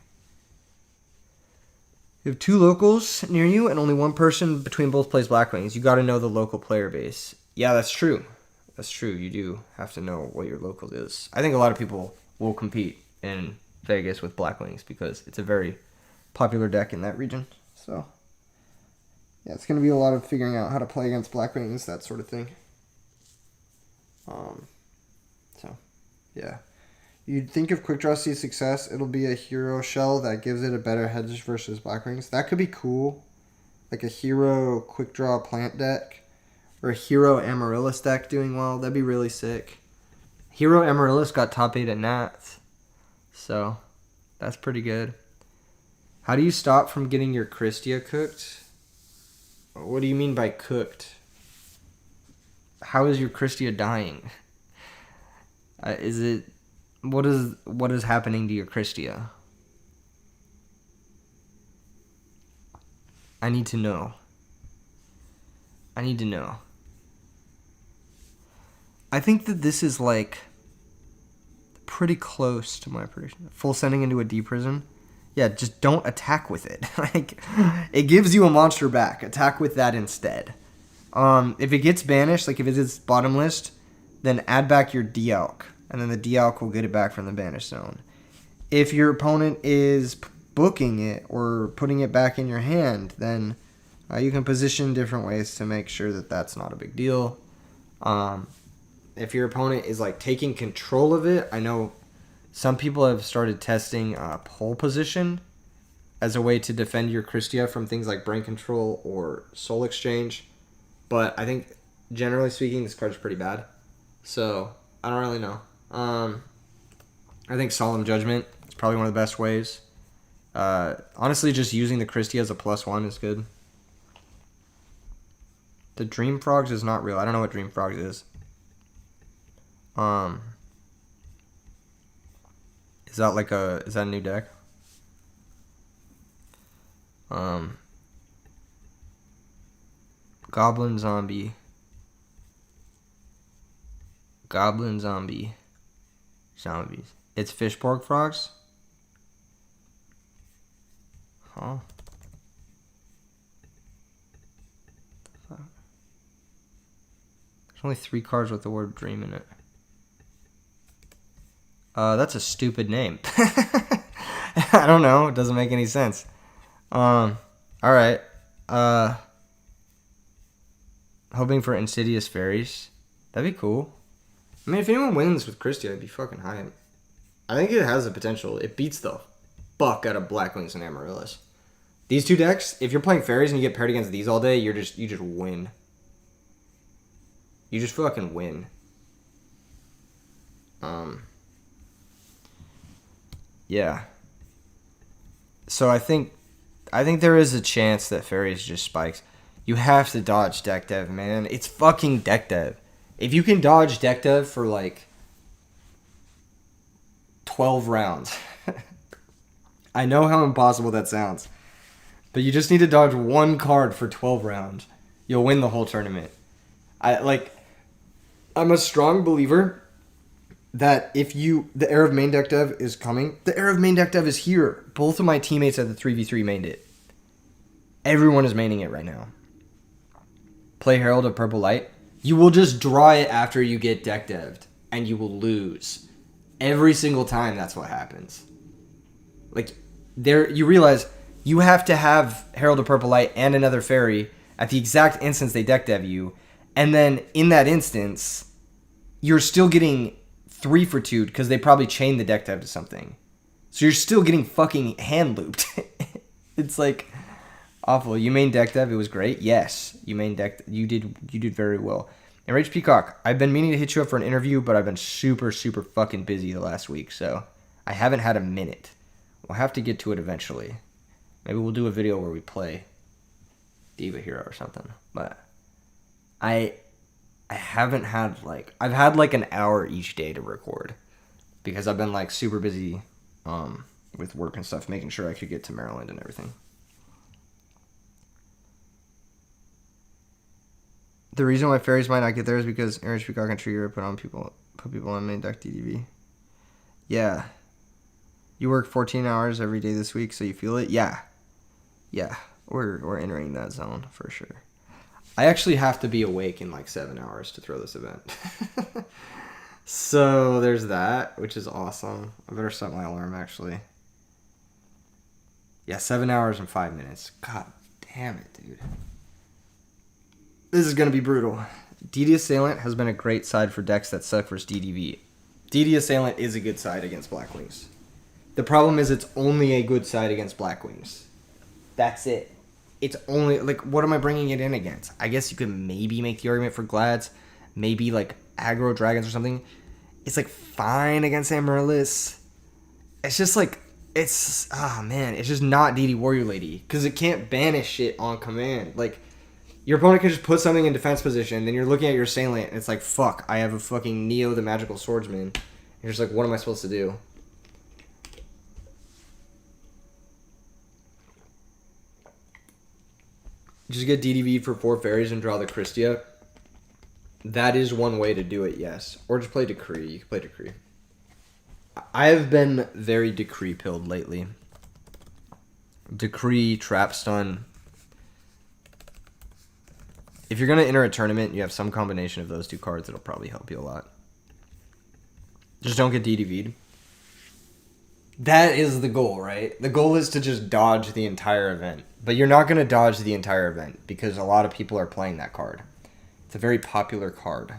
You have 2 locals near you and only one person between both plays Blackwings. You got to know the local player base. Yeah, that's true. That's true. You do have to know what your local is. I think a lot of people will compete in Vegas with Blackwings because it's a very popular deck in that region. So, yeah, it's going to be a lot of figuring out how to play against Blackwings, that sort of thing. So, yeah. You'd think if Quick Draw sees success, it'll be a hero shell that gives it a better hedge versus Blackwings. That could be cool. Like a hero Quick Draw plant deck. Or a hero Amaryllis deck doing well. That'd be really sick. Hero Amaryllis got top 8 at Nats. So, that's pretty good. How do you stop from getting your Christia cooked? What do you mean by cooked? How is your Christia dying? What is happening to your Christia? I need to know. I think that this is like pretty close to my prediction. Full sending into a D prison. Yeah, just don't attack with it. Like, it gives you a monster back. Attack with that instead. If it gets banished, like if it is bottom list, then add back your D-Alk. And then the D-Alk will get it back from the banish zone. If your opponent is booking it or putting it back in your hand, then you can position different ways to make sure that that's not a big deal. If your opponent is like taking control of it, I know some people have started testing pole position as a way to defend your Christia from things like brain control or soul exchange. But I think, generally speaking, this card's pretty bad. So, I don't really know. I think Solemn Judgment is probably one of the best ways. Honestly, just using the Christia as a +1 is good. The Dream Frogs is not real. I don't know what Dream Frogs is. Is that a new deck? Goblin Zombie. Zombies. It's Fishborg Frogs? Huh? There's only 3 cards with the word dream in it. That's a stupid name. I don't know. It doesn't make any sense. Alright. Hoping for Insidious Fairies. That'd be cool. I mean, if anyone wins with Christia, it'd be fucking high. I think it has the potential. It beats the fuck out of Blackwings and Amaryllis. These 2 decks, if you're playing Fairies and you get paired against these all day, you just win. You just fucking win. Yeah. So I think there is a chance that Fairies just spikes. You have to dodge deck dev, man. It's fucking deck dev. If you can dodge deck dev for like 12 rounds. I know how impossible that sounds. But you just need to dodge one card for 12 rounds. You'll win the whole tournament. I'm a strong believer that if the Era of Main Deck Dev is coming, the Era of Main Deck Dev is here. Both of my teammates at the 3v3 mained it. Everyone is maining it right now. Play Herald of Purple Light. You will just draw it after you get deck dev'd, and you will lose. Every single time that's what happens. Like, you realize you have to have Herald of Purple Light and another fairy at the exact instance they deck dev you, and then in that instance, you're still getting 3 for 2 because they probably chained the deck dev to something. So you're still getting fucking hand looped. It's like awful. You main deck dev, it was great. Yes, you main deck. You did very well. And Rage Peacock, I've been meaning to hit you up for an interview, but I've been super fucking busy the last week, so I haven't had a minute. We'll have to get to it eventually. Maybe we'll do a video where we play Diva Hero or something. But I haven't had I've had an hour each day to record because I've been super busy with work and stuff, making sure I could get to Maryland and everything. The reason why fairies might not get there is because Rage Peacock and Trigger put people on main deck DDV. Yeah. You work 14 hours every day this week, so you feel it? Yeah. We're entering that zone for sure. I actually have to be awake in 7 hours to throw this event. So there's that, which is awesome. I better set my alarm actually. Yeah, 7 hours and 5 minutes. God damn it, dude. This is going to be brutal. DD Assailant has been a great side for decks that suck versus DDV. DD Assailant is a good side against Blackwings. The problem is it's only a good side against Blackwings. That's it. It's only, what am I bringing it in against? I guess you could maybe make the argument for Glads. Maybe, aggro dragons or something. It's, fine against Amaryllis. It's just, it's just not DD Warrior Lady. Because it can't banish shit on command. Your opponent can just put something in defense position, then you're looking at your Assailant, and it's fuck, I have a fucking Neo the Magical Swordsman. You're just what am I supposed to do? Just get DDV for 4 fairies and draw the Christia. That is one way to do it, yes. Or just play Decree. You can play Decree. I have been very Decree pilled lately. Decree, Trap Stun. If you're going to enter a tournament, you have some combination of those 2 cards, it'll probably help you a lot. Just don't get DDV'd. That is the goal, right? The goal is to just dodge the entire event. But you're not going to dodge the entire event because a lot of people are playing that card. It's a very popular card.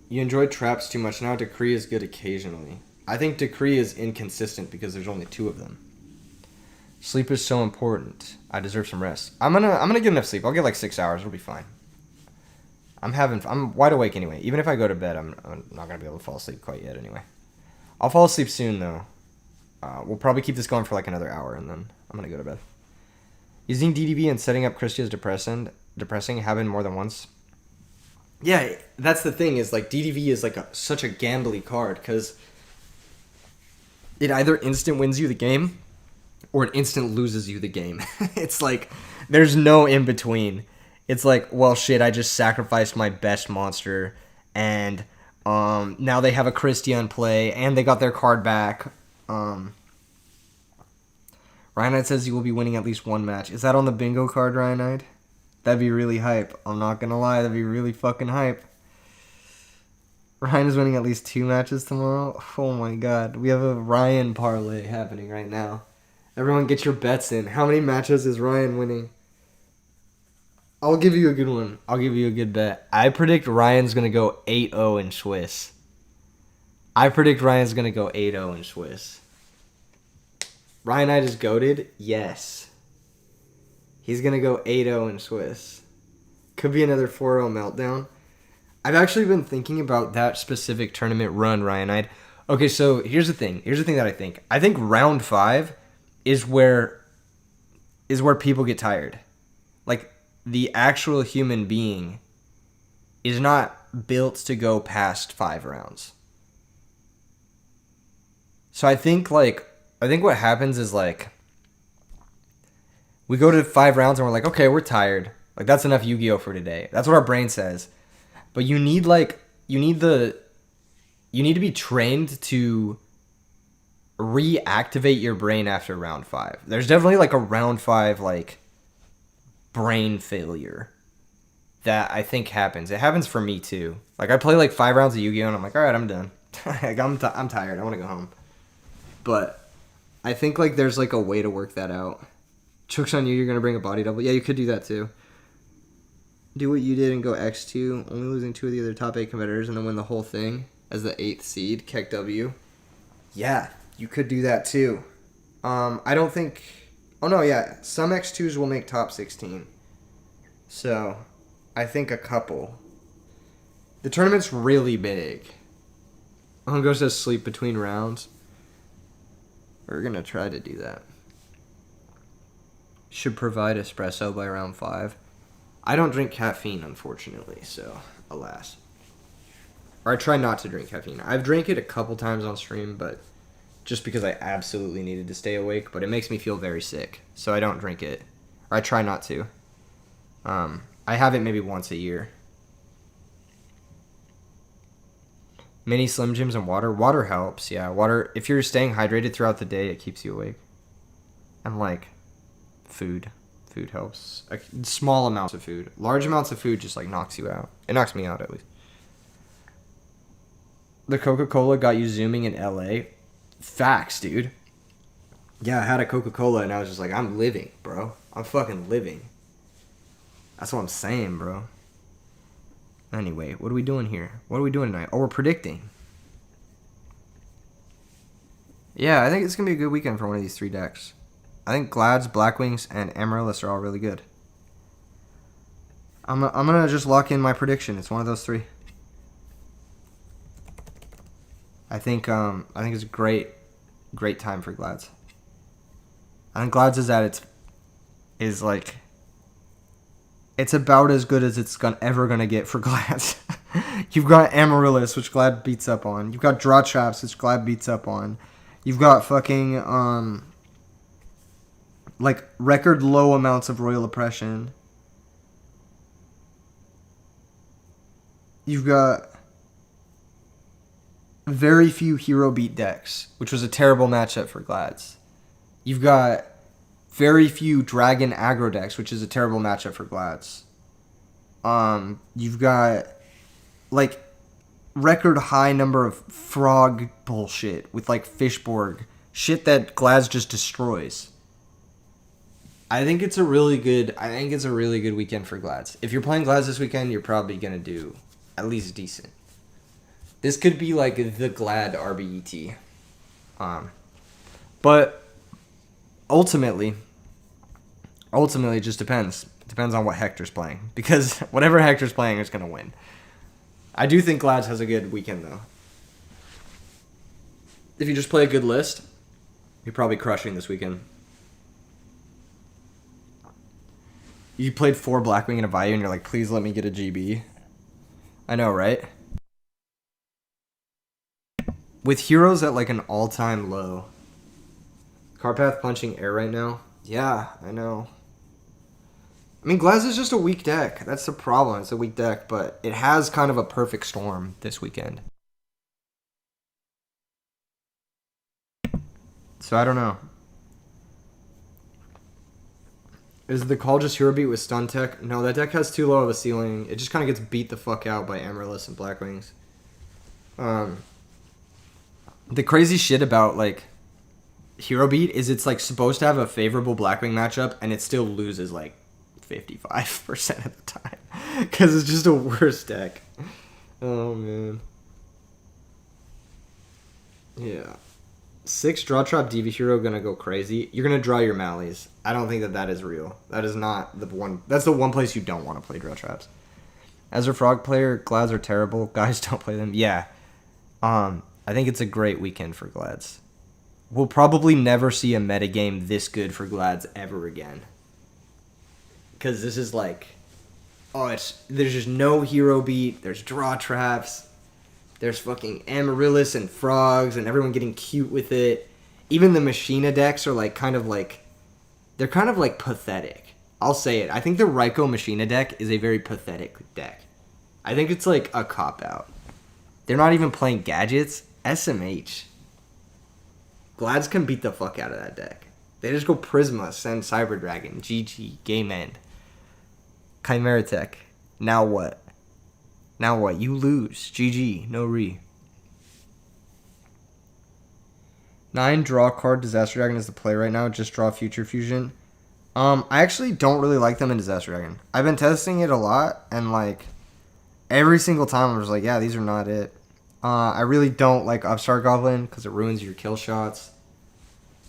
You enjoy traps too much now. Decree is good occasionally. I think Decree is inconsistent because there's only 2 of them. Sleep is so important. I deserve some rest. I'm gonna get enough sleep. I'll get 6 hours. It'll be fine. I'm wide awake anyway. Even if I go to bed, I'm not gonna be able to fall asleep quite yet anyway. I'll fall asleep soon though. We'll probably keep this going for another hour and then I'm gonna go to bed. Using DDV and setting up Christie is depressing happened more than once. Yeah, that's the thing is DDV is such a gambly card because it either instant wins you the game or it instant loses you the game. It's there's no in between. It's well shit, I just sacrificed my best monster and now they have a Christie on play and they got their card back. Ryanite says you will be winning at least 1 match. Is that on the bingo card, Ryanite? That'd be really hype. I'm not gonna lie, that'd be really fucking hype. Ryan is winning at least 2 matches tomorrow. Oh my god. We have a Ryan parlay happening right now. Everyone get your bets in. How many matches is Ryan winning? I'll give you a good one. I'll give you a good bet. I predict Ryan's going to go 8-0 in Swiss. in Swiss. Ryanite is goated? Yes. He's going to go 8-0 in Swiss. Could be another 4-0 meltdown. I've actually been thinking about that specific tournament run, Ryanite. Okay, so here's the thing. Here's the thing that I think. I think round 5 is where people get tired. The actual human being is not built to go past 5 rounds. So I think what happens is like we go to 5 rounds and we're like, okay, we're tired. Like that's enough Yu-Gi-Oh for today. That's what our brain says. But you need to be trained to reactivate your brain after round 5. There's definitely like a round 5 like brain failure that I think happens. It happens for me too. Like I play like 5 rounds of Yu-Gi-Oh and I'm like, all right, I'm done. Like, I'm tired. I want to go home. But I think like there's like a way to work that out. Joke's on you. You're gonna bring a body double. Yeah, you could do that too. Do what you did and go X2, only losing 2 of the other top 8 competitors, and then win the whole thing as the 8th seed, Keck W. Yeah, you could do that too. I don't think... Oh, no, yeah. Some X2s will make top 16. So, I think a couple. The tournament's really big. Hongo says sleep between rounds. We're going to try to do that. Should provide espresso by round 5. I don't drink caffeine, unfortunately, so alas. Or I try not to drink caffeine. I've drank it a couple times on stream, but just because I absolutely needed to stay awake, but it makes me feel very sick, so I don't drink it. Or I try not to. I have it maybe once a year. Mini Slim Jims and water. Water helps, yeah. Water, if you're staying hydrated throughout the day, it keeps you awake. And like, food. Food helps. Small amounts of food. Large amounts of food just like knocks you out. It knocks me out at least. The Coca-Cola got you zooming in LA. Facts, dude. Yeah, I had a Coca-Cola and I was just like, I'm living, bro. I'm fucking living. That's what I'm saying, bro. Anyway, what are we doing here? What are we doing tonight? Oh, we're predicting. Yeah, I think it's going to be a good weekend for one of these 3 decks. I think Glads, Blackwings, and Amaryllis are all really good. I'm gonna just lock in my prediction. It's one of those 3. I think it's a great time for Glads. I think Glads is like it's about as good as it's ever gonna get for Glads. You've got Amaryllis, which Glad beats up on. You've got Draw Traps, which Glad beats up on. You've got fucking like record low amounts of Royal Oppression. You've got very few hero beat decks, which was a terrible matchup for Glads. You've got very few dragon aggro decks, which is a terrible matchup for Glads. You've got like record high number of frog bullshit with like Fishborg, shit that Glads just destroys. I think it's a really good weekend for Glads. If you're playing Glads this weekend, you're probably gonna do at least decent. This could be like the Glad RBET. But ultimately it just depends. It depends on what Hector's playing. Because whatever Hector's playing is gonna win. I do think Glads has a good weekend though. If you just play a good list, you're probably crushing this weekend. You played 4 Blackwing and a Vayu and you're like, please let me get a GB. I know, right? With heroes at like an all-time low. Carpath punching air right now? Yeah, I know. I mean, Glass is just a weak deck. That's the problem. It's a weak deck, but it has kind of a perfect storm this weekend. So I don't know. Is the call just hero beat with stun tech? No, that deck has too low of a ceiling. It just kind of gets beat the fuck out by Amaryllis and Blackwings. The crazy shit about like hero beat is it's like supposed to have a favorable Blackwing matchup and it still loses like 55% of the time because it's just a worse deck. Oh man. Yeah. 6 draw trap DV hero gonna go crazy. You're gonna draw your Mallies. I don't think that is real. That is not the one. That's the one place you don't want to play draw traps. As a frog player, Glads are terrible. Guys don't play them. Yeah. I think it's a great weekend for Glads. We'll probably never see a metagame this good for Glads ever again. Because this is like there's just no hero beat. There's draw traps. There's fucking amaryllis and frogs and everyone getting cute with it. Even the Machina decks are like they're kind of like pathetic. I'll say it. I think the Raikou Machina deck is a very pathetic deck. I think it's like a cop-out. They're not even playing gadgets. SMH. Glads can beat the fuck out of that deck. They just go Prisma, send Cyber Dragon, GG, game end. Chimera Tech. Now what? Now what? You lose. GG, no re. 9 draw card Disaster Dragon is the play right now. Just draw Future Fusion. I actually don't really like them in Disaster Dragon. I've been testing it a lot, and like every single time I was like, yeah, these are not it. I really don't like Upstart Goblin because it ruins your kill shots.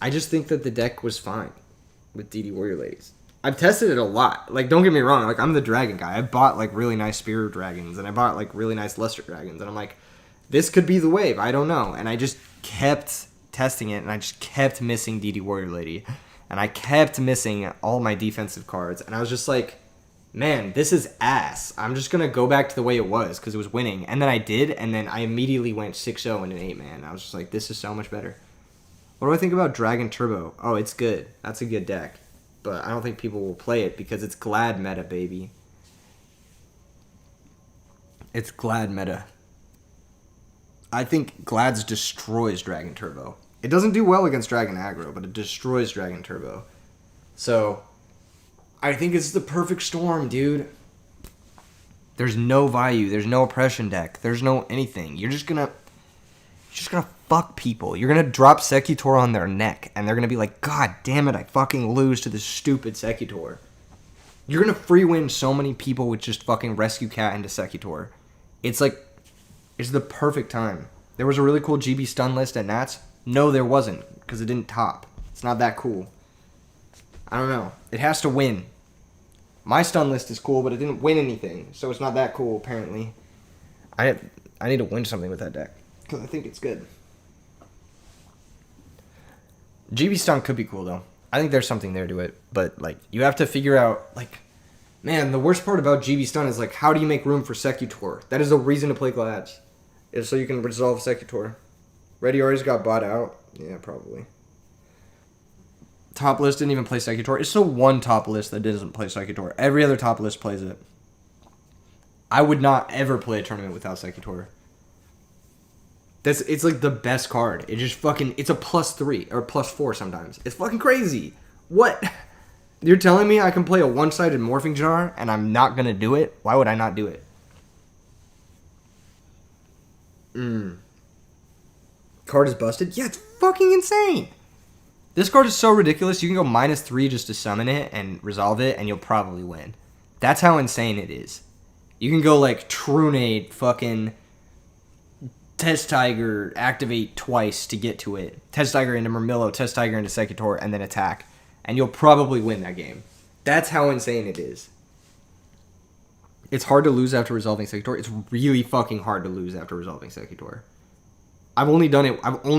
I just think that the deck was fine with DD Warrior Ladies. I've tested it a lot. Like, don't get me wrong. Like, I'm the dragon guy. I bought like really nice Spirit Dragons, and I bought like really nice Luster Dragons, and I'm like, this could be the wave. I don't know. And I just kept testing it, and I just kept missing DD Warrior Lady, and I kept missing all my defensive cards, and I was just like, man, this is ass. I'm just going to go back to the way it was because it was winning. And then I did, and then I immediately went 6-0 in an 8-man. I was just like, this is so much better. What do I think about Dragon Turbo? Oh, it's good. That's a good deck. But I don't think people will play it because it's Glad meta, baby. It's Glad meta. I think Glad's destroys Dragon Turbo. It doesn't do well against Dragon Aggro, but it destroys Dragon Turbo. So I think it's the perfect storm, dude. There's no value. There's no oppression deck. There's no anything. You're just gonna fuck people. You're gonna drop Secutor on their neck, and they're gonna be like, God damn it, I fucking lose to this stupid Secutor. You're gonna free win so many people with just fucking Rescue Cat into Secutor. It's like, it's the perfect time. There was a really cool GB stun list at Nats. No, there wasn't, because it didn't top. It's not that cool. I don't know. It has to win. My stun list is cool, but it didn't win anything, so it's not that cool, apparently. I need to win something with that deck, because I think it's good. GB stun could be cool, though. I think there's something there to it, but, like, you have to figure out, like, man, the worst part about GB stun is, like, how do you make room for Secutor? That is a reason to play Glads, is so you can resolve Secutor. Ready always got bought out? Yeah, probably. Top list didn't even play Secutor. It's still one top list that doesn't play Secutor. Every other top list plays it. I would not ever play a tournament without Secutor. It's like the best card. It just fucking, it's a +3 or +4 sometimes. It's fucking crazy. What? You're telling me I can play a one-sided Morphing Jar and I'm not gonna do it? Why would I not do it? Card is busted? Yeah, it's fucking insane. This card is so ridiculous, you can go -3 just to summon it and resolve it, and you'll probably win. That's how insane it is. You can go like Trunade, fucking Test Tiger, activate twice to get to it. Test Tiger into Murmillo, Test Tiger into Secutor, and then attack. And you'll probably win that game. That's how insane it is. It's hard to lose after resolving Secutor. It's really fucking hard to lose after resolving Secutor. I've only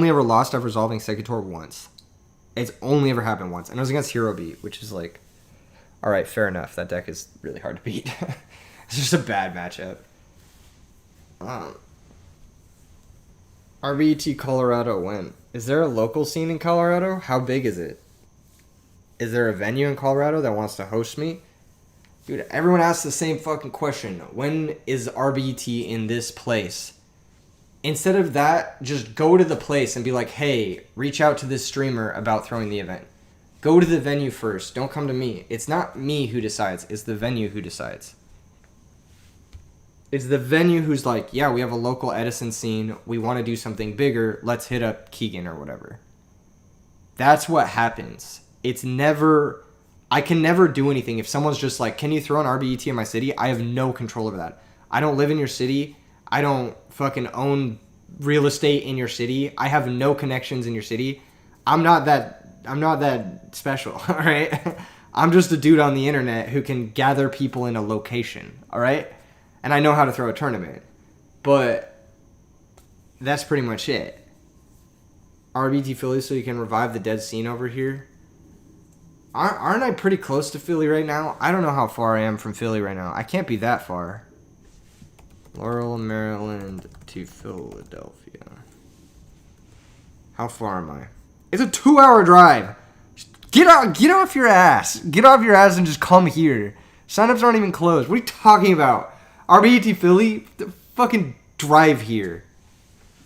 ever lost after resolving Secutor once. It's only ever happened once. And it was against Hero Beat, which is like, alright, fair enough. That deck is really hard to beat. It's just a bad matchup. RBET Colorado when? Is there a local scene in Colorado? How big is it? Is there a venue in Colorado that wants to host me? Dude, everyone asks the same fucking question. When is RBET in this place? Instead of that, just go to the place and be like, hey, reach out to this streamer about throwing the event. Go to the venue first. Don't come to me. It's not me who decides. It's the venue who decides. It's the venue who's like, yeah, we have a local Edison scene. We want to do something bigger. Let's hit up Keegan or whatever. That's what happens. It's never... I can never do anything if someone's just like, can you throw an RBET in my city? I have no control over that. I don't live in your city. I don't fucking own real estate in your city. I have no connections in your city. I'm not that special, all right? I'm just a dude on the internet who can gather people in a location, all right? And I know how to throw a tournament. But that's pretty much it. RBT Philly so you can revive the dead scene over here. Aren't I pretty close to Philly right now? I don't know how far I am from Philly right now. I can't be that far. Laurel, Maryland to Philadelphia. How far am I? It's a 2-hour drive. Get off your ass. Get off your ass and just come here. Signups aren't even closed. What are you talking about? RBET Philly? Fucking drive here.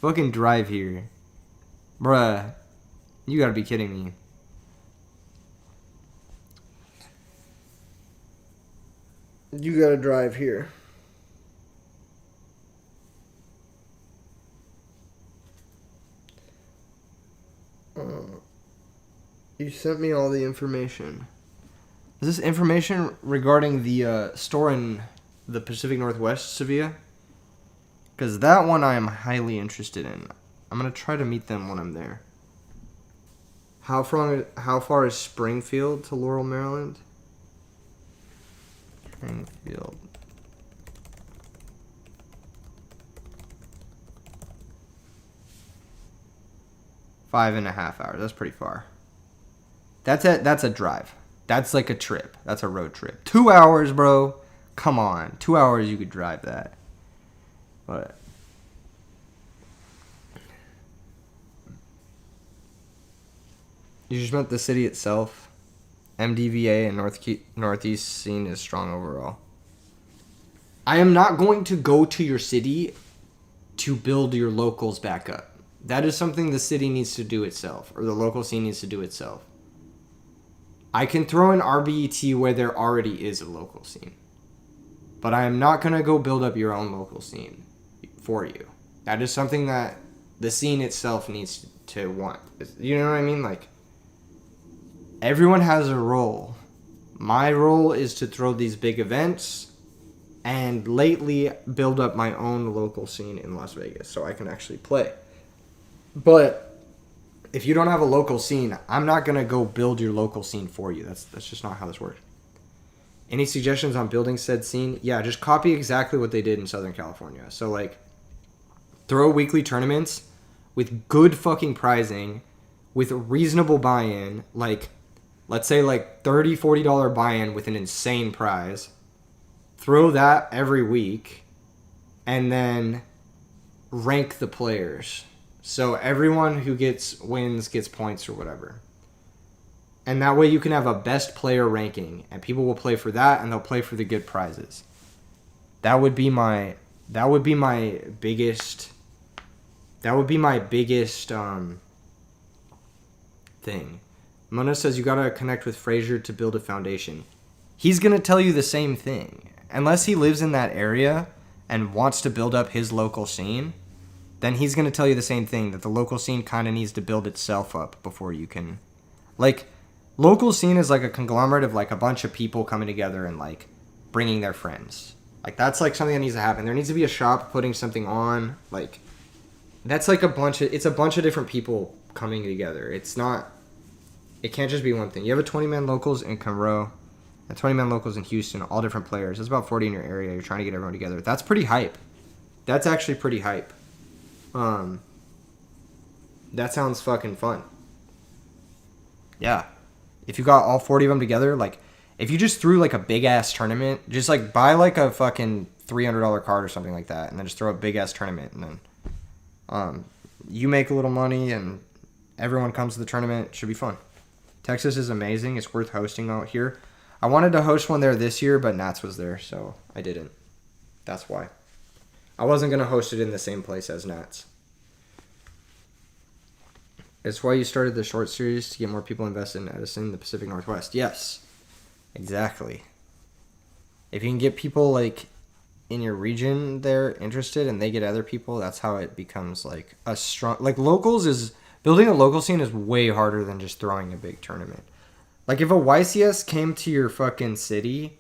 Fucking drive here. Bruh. You gotta be kidding me. You gotta drive here. You sent me all the information. Is this information regarding the store in the Pacific Northwest, Sevilla? Because that one I am highly interested in. I'm going to try to meet them when I'm there. How far is Springfield to Laurel, Maryland? Springfield. Five and a half hours. That's pretty far. That's a drive. That's like a trip. That's a road trip. 2 hours, bro. Come on. 2 hours you could drive that. But you just meant the city itself. MDVA and Northeast scene is strong overall. I am not going to go to your city to build your locals back up. That is something the city needs to do itself, or the local scene needs to do itself. I can throw in RBET where there already is a local scene. But I am not going to go build up your own local scene for you. That is something that the scene itself needs to want. You know what I mean? Like, everyone has a role. My role is to throw these big events and lately build up my own local scene in Las Vegas so I can actually play. But if you don't have a local scene, I'm not going to go build your local scene for you. That's just not how this works. Any suggestions on building said scene? Yeah, just copy exactly what they did in Southern California. So, like, throw weekly tournaments with good fucking prizing, with reasonable buy-in, like, let's say, like, $30, $40 buy-in with an insane prize. Throw that every week, and then rank the players. So everyone who wins gets points or whatever. And that way you can have a best player ranking, and people will play for that, and they'll play for the good prizes. That would be my biggest thing. Mona says you gotta connect with Frazier to build a foundation. He's gonna tell you the same thing. Unless he lives in that area and wants to build up his local scene, then he's going to tell you the same thing, that the local scene kind of needs to build itself up before you can... Like, local scene is like a conglomerate of, like, a bunch of people coming together and, like, bringing their friends. Like, that's, like, something that needs to happen. There needs to be a shop putting something on. Like, that's, like, it's a bunch of different people coming together. It can't just be one thing. You have a 20-man locals in Conroe, and 20-man locals in Houston, all different players. There's about 40 in your area. You're trying to get everyone together. That's pretty hype. That's actually pretty hype. That sounds fucking fun. Yeah. If you got all 40 of them together, like, if you just threw, like, a big-ass tournament, just, like, buy, like, a fucking $300 card or something like that, and then just throw a big-ass tournament, and then, you make a little money, and everyone comes to the tournament. It should be fun. Texas is amazing. It's worth hosting out here. I wanted to host one there this year, but Nats was there, so I didn't. That's why. I wasn't going to host it in the same place as Nats. It's why you started the short series, to get more people invested in Edison, the Pacific Northwest. Yes, exactly. If you can get people, like, in your region there interested and they get other people, that's how it becomes, like, a strong... Like, building a local scene is way harder than just throwing a big tournament. Like, if a YCS came to your fucking city,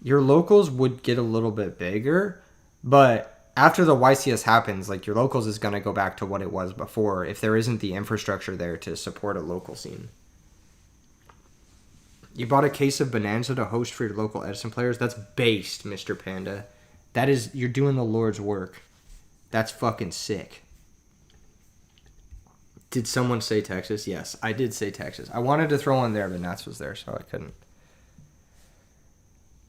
your locals would get a little bit bigger, but after the YCS happens, like, your locals is going to go back to what it was before if there isn't the infrastructure there to support a local scene. You bought a case of Bonanza to host for your local Edison players? That's based, Mr. Panda. You're doing the Lord's work. That's fucking sick. Did someone say Texas? Yes, I did say Texas. I wanted to throw one there, but Nats was there, so I couldn't.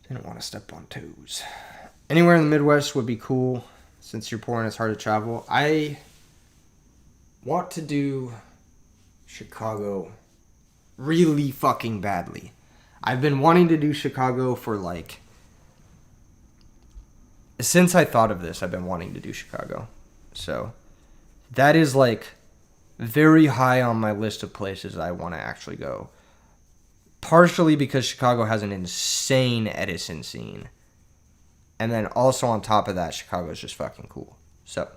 Didn't want to step on toes. Anywhere in the Midwest would be cool, since you're poor and it's hard to travel. I want to do Chicago really fucking badly. I've been wanting to do Chicago for like... Since I thought of this, I've been wanting to do Chicago. So, that is like very high on my list of places I want to actually go. Partially because Chicago has an insane Edison scene. And then also on top of that, Chicago is just fucking cool. So,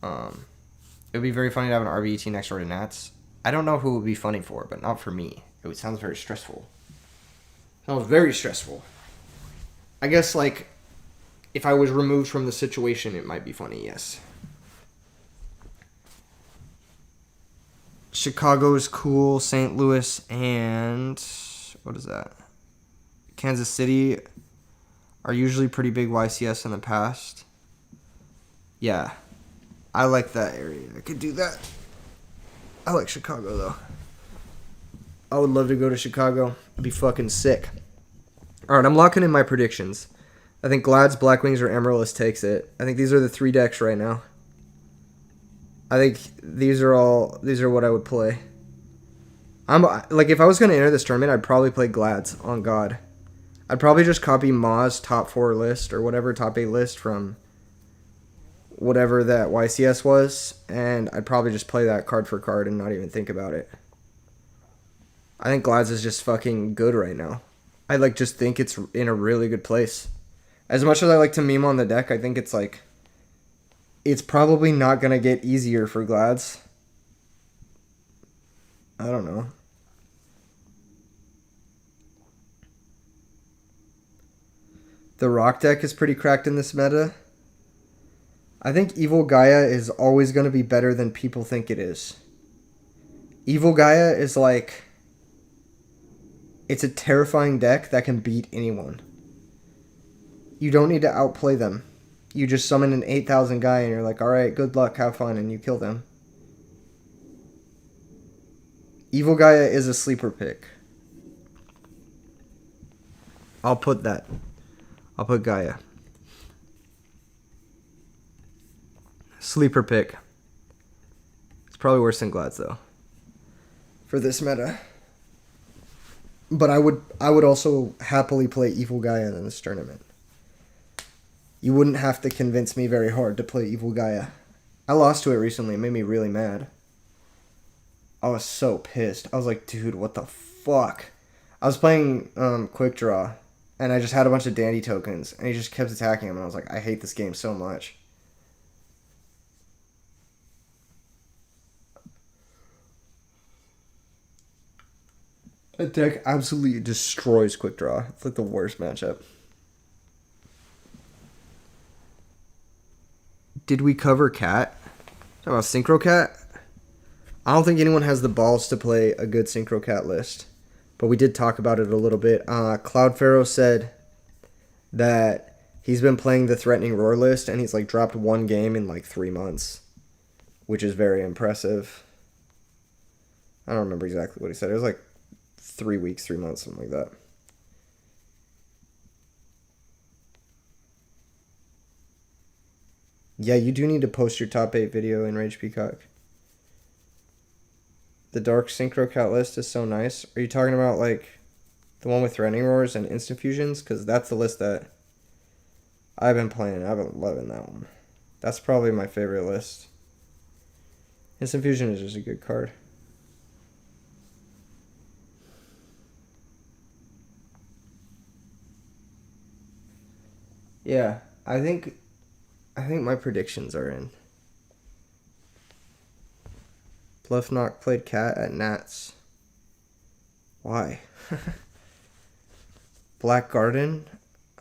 it would be very funny to have an RBET next door to Nats. I don't know who it would be funny for, but not for me. It sounds very stressful. Sounds very stressful. I guess, like, if I was removed from the situation, it might be funny, yes. Chicago is cool. St. Louis and... what is that? Kansas City are usually pretty big YCS in the past. Yeah. I like that area. I could do that. I like Chicago, though. I would love to go to Chicago. It'd be fucking sick. Alright, I'm locking in my predictions. I think Glad's, Blackwings, or Amaryllis takes it. I think these are the 3 decks right now. I think these are what I would play. Like, if I was going to enter this tournament, I'd probably play Glad's, on God. I'd probably just copy Ma's top 4 list, or whatever top 8 list from whatever that YCS was, and I'd probably just play that card for card and not even think about it. I think Glad's is just fucking good right now. I, like, just think it's in a really good place. As much as I like to meme on the deck, I think it's, like... it's probably not going to get easier for Glad's. I don't know. The Rock deck is pretty cracked in this meta. I think Evil Gaia is always going to be better than people think it is. Evil Gaia is like... it's a terrifying deck that can beat anyone. You don't need to outplay them. You just summon an 8,000 guy and you're like, alright, good luck, have fun, and you kill them. Evil Gaia is a sleeper pick. I'll put that. I'll put Gaia. Sleeper pick. It's probably worse than Glad's, though. For this meta. But I would also happily play Evil Gaia in this tournament. You wouldn't have to convince me very hard to play Evil Gaia. I lost to it recently. It made me really mad. I was so pissed. I was like, dude, what the fuck? I was playing Quick Draw, and I just had a bunch of dandy tokens, and he just kept attacking him, and I was like, I hate this game so much. That deck absolutely destroys Quick Draw. It's like the worst matchup. Did we cover Cat? Talking about Synchro Cat? I don't think anyone has the balls to play a good Synchro Cat list. But we did talk about it a little bit. Cloud Pharaoh said that he's been playing the Threatening Roar list and he's like dropped 1 game in like 3 months. Which is very impressive. I don't remember exactly what he said. It was like 3 weeks, 3 months, something like that. Yeah, you do need to post your top 8 video in Rage Peacock. The Dark Synchro Cat list is so nice. Are you talking about, like, the one with Threatening Roars and Instant Fusions? Because that's the list that I've been playing. I've been loving that one. That's probably my favorite list. Instant Fusion is just a good card. Yeah, I think my predictions are in. Bluffknock played Cat at Nats. Why? Black Garden?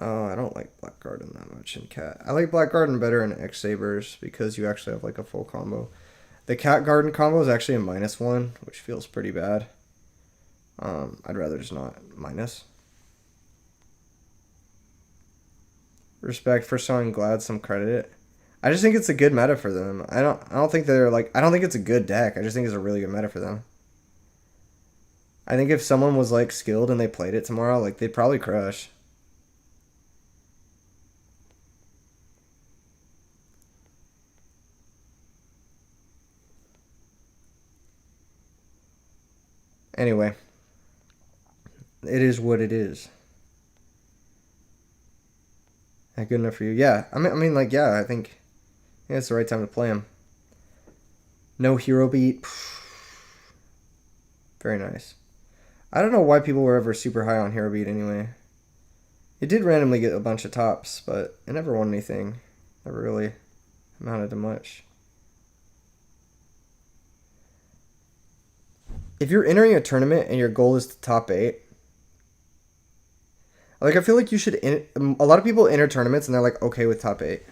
Oh, I don't like Black Garden that much in Cat. I like Black Garden better in X Sabers because you actually have like a full combo. The Cat Garden combo is actually a -1, which feels pretty bad. I'd rather just not minus. Respect for showing Glad some credit. I just think it's a good meta for them. I don't think they're like, I don't think it's a good deck. I just think it's a really good meta for them. I think if someone was like skilled and they played it tomorrow, like they'd probably crush. Anyway, it is what it is. That good enough for you? Yeah. I mean, like, yeah. I think it's the right time to play him. No hero beat. Very nice. I don't know why people were ever super high on hero beat anyway. It did randomly get a bunch of tops, but it never won anything. Never really amounted to much. If you're entering a tournament and your goal is to top 8, like I feel like you should. A lot of people enter tournaments and they're like okay with top 8.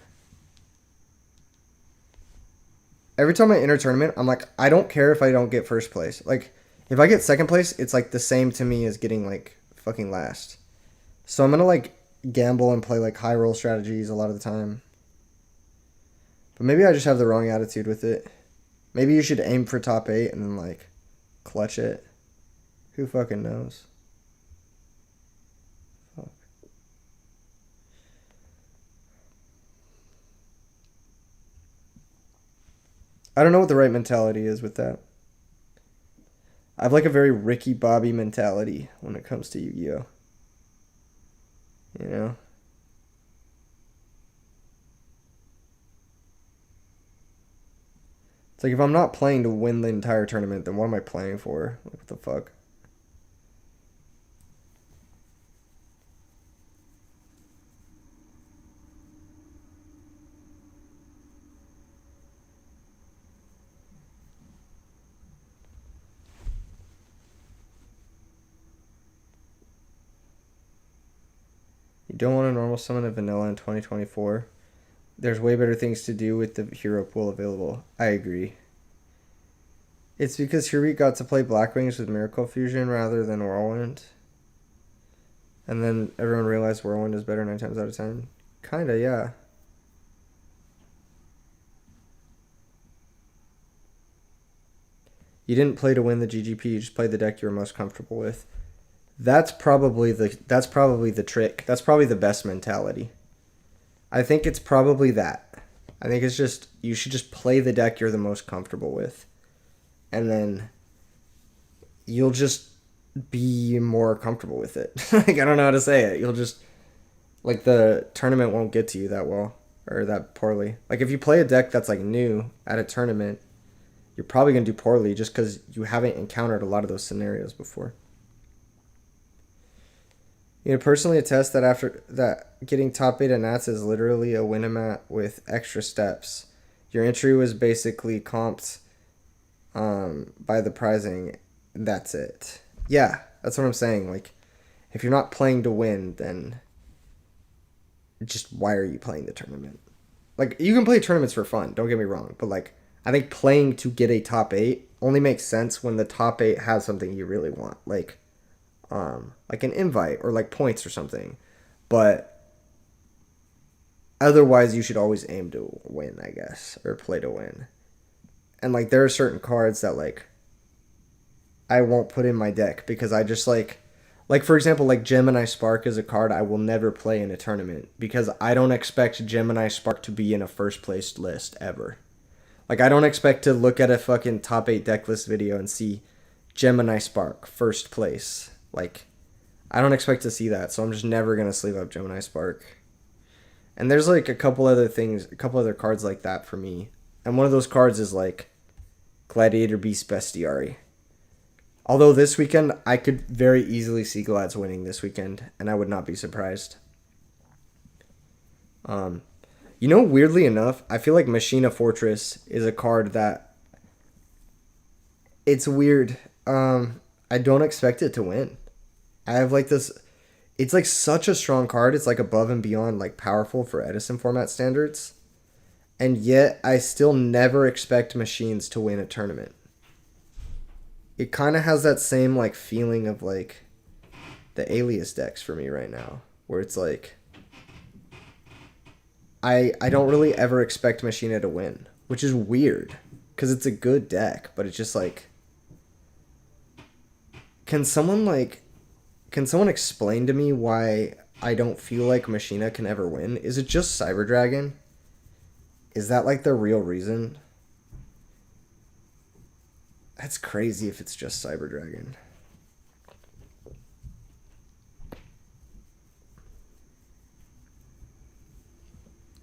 Every time I enter a tournament, I'm like, I don't care if I don't get first place. Like, if I get second place, it's like the same to me as getting like fucking last. So I'm gonna like gamble and play like high roll strategies a lot of the time. But maybe I just have the wrong attitude with it. Maybe you should aim for top 8 and then like clutch it. Who fucking knows? Fuck. I don't know what the right mentality is with that. I have like a very Ricky Bobby mentality when it comes to Yu-Gi-Oh. You know? It's like if I'm not playing to win the entire tournament, then what am I playing for? Like, what the fuck? You don't want to normal summon a vanilla in 2024. There's way better things to do with the hero pool available. I agree. It's because here we got to play Blackwings with Miracle Fusion rather than Whirlwind. And then everyone realized Whirlwind is better 9 times out of 10. Kinda, yeah. You didn't play to win the GGP, you just played the deck you were most comfortable with. That's probably the trick. That's probably the best mentality. I think it's probably that. I think it's just you should just play the deck you're the most comfortable with. And then you'll just be more comfortable with it. Like, I don't know how to say it. You'll just like the tournament won't get to you that well or that poorly. Like if you play a deck that's like new at a tournament, you're probably going to do poorly just cuz you haven't encountered a lot of those scenarios before. You know, personally attest that after that, getting top 8 at Nats is literally a Winamat with extra steps. Your entry was basically comped by the prizing. That's it. Yeah, that's what I'm saying. Like, if you're not playing to win, then just why are you playing the tournament? Like, you can play tournaments for fun, don't get me wrong. But, like, I think playing to get a top 8 only makes sense when the top 8 has something you really want. Like an invite or like points or something. But otherwise you should always aim to win, I guess, or play to win. And like there are certain cards that like I won't put in my deck because I just like for example, like Gemini Spark is a card I will never play in a tournament because I don't expect Gemini Spark to be in a first place list ever. Like I don't expect to look at a fucking top 8 deck list video and see Gemini Spark first place. Like, I don't expect to see that, so I'm just never going to sleeve up Gemini Spark. And there's, like, a couple other cards like that for me. And one of those cards is, like, Gladiator Beast Bestiary. Although this weekend, I could very easily see Glads winning this weekend, and I would not be surprised. You know, weirdly enough, I feel like Machina Fortress is a card that... It's weird. I don't expect it to win. I have like this, it's like such a strong card. It's like above and beyond like powerful for Edison format standards. And yet I still never expect machines to win a tournament. It kind of has that same like feeling of like the Alias decks for me right now. Where it's like, I don't really ever expect Machina to win, which is weird because it's a good deck, but it's just like, can someone explain to me why I don't feel like Machina can ever win? Is it just Cyber Dragon? Is that like the real reason? That's crazy if it's just Cyber Dragon.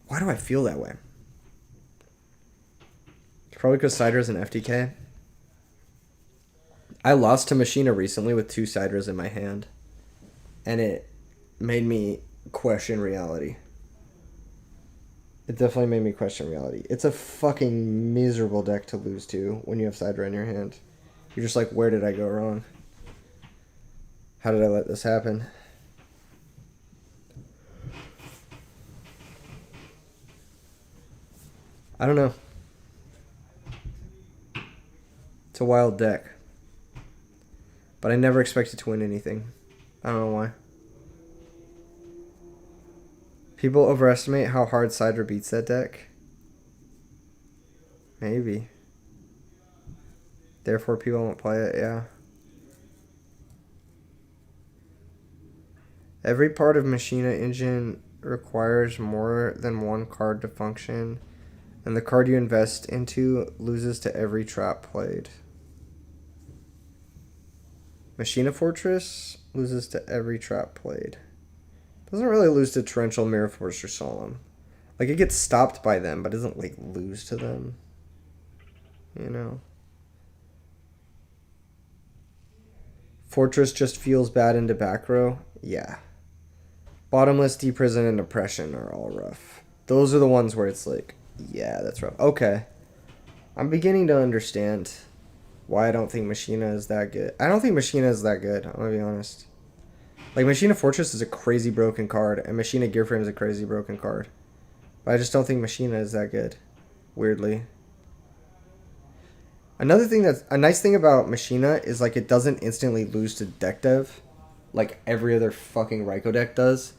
Why do I feel that way? It's probably because Sydra's an FTK. I lost to Machina recently with 2 Sidras in my hand, and it made me question reality. It definitely made me question reality. It's a fucking miserable deck to lose to when you have Sidra in your hand. You're just like, where did I go wrong? How did I let this happen? I don't know. It's a wild deck. But I never expected to win anything. I don't know why. People overestimate how hard Sidra beats that deck. Maybe. Therefore people won't play it, yeah. Every part of Machina engine requires more than one card to function, and the card you invest into loses to every trap played. Machina Fortress loses to every trap played. Doesn't really lose to Torrential, Mirror Force, or Solemn. Like, it gets stopped by them, but doesn't, like, lose to them. You know? Fortress just feels bad into back row? Yeah. Bottomless, Deep Prison, and Oppression are all rough. Those are the ones where it's like, yeah, that's rough. Okay. I'm beginning to understand why I don't think Machina is that good. I don't think Machina is that good, I'm gonna be honest. Like, Machina Fortress is a crazy broken card, and Machina Gearframe is a crazy broken card. But I just don't think Machina is that good, weirdly. Another thing that's... A nice thing about Machina is, like, it doesn't instantly lose to deck dev, like every other fucking Raikou deck does.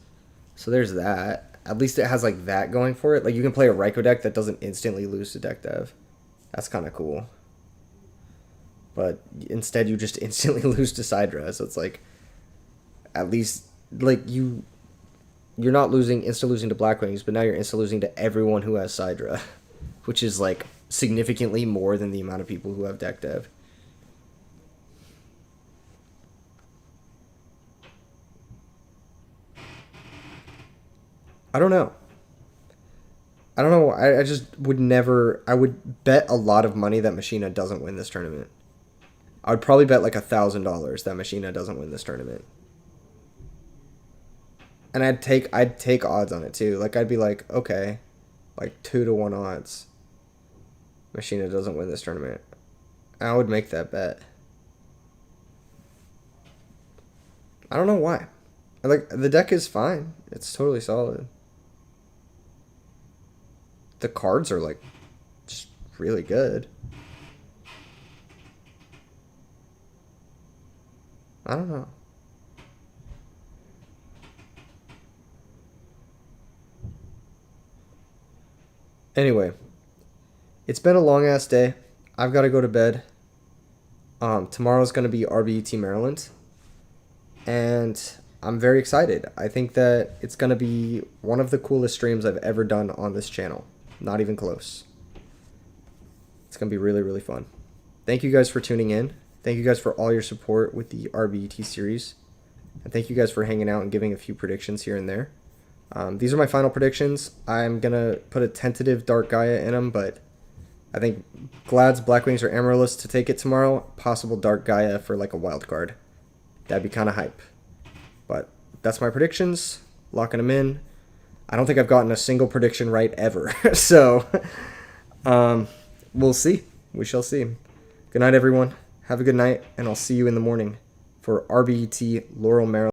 So there's that. At least it has, like, that going for it. Like, you can play a Raikou deck that doesn't instantly lose to deck dev. That's kind of cool. But instead, you just instantly lose to Sidra, so it's like... At least, like, you're not losing to Blackwings, but now you're losing to everyone who has Sidra, which is, like, significantly more than the amount of people who have deck dev. I don't know. I just would never... I would bet a lot of money that Machina doesn't win this tournament. I would probably bet, like, $1,000 that Machina doesn't win this tournament. And I'd take odds on it too. Like, I'd be like, okay, like 2-to-1 odds. Machina doesn't win this tournament. I would make that bet. I don't know why. Like, the deck is fine. It's totally solid. The cards are, like, just really good. I don't know. Anyway, it's been a long-ass day. I've got to go to bed. Tomorrow's going to be RBET Maryland. And I'm very excited. I think that it's going to be one of the coolest streams I've ever done on this channel. Not even close. It's going to be really, really fun. Thank you guys for tuning in. Thank you guys for all your support with the RBET series. And thank you guys for hanging out and giving a few predictions here and there. These are my final predictions. I'm going to put a tentative Dark Gaia in them, but I think Glad's, Blackwings, or Amaryllis to take it tomorrow. Possible Dark Gaia for like a wild card. That'd be kind of hype. But that's my predictions. Locking them in. I don't think I've gotten a single prediction right ever. So, we'll see. We shall see. Good night, everyone. Have a good night, and I'll see you in the morning for RBET Laurel, Maryland.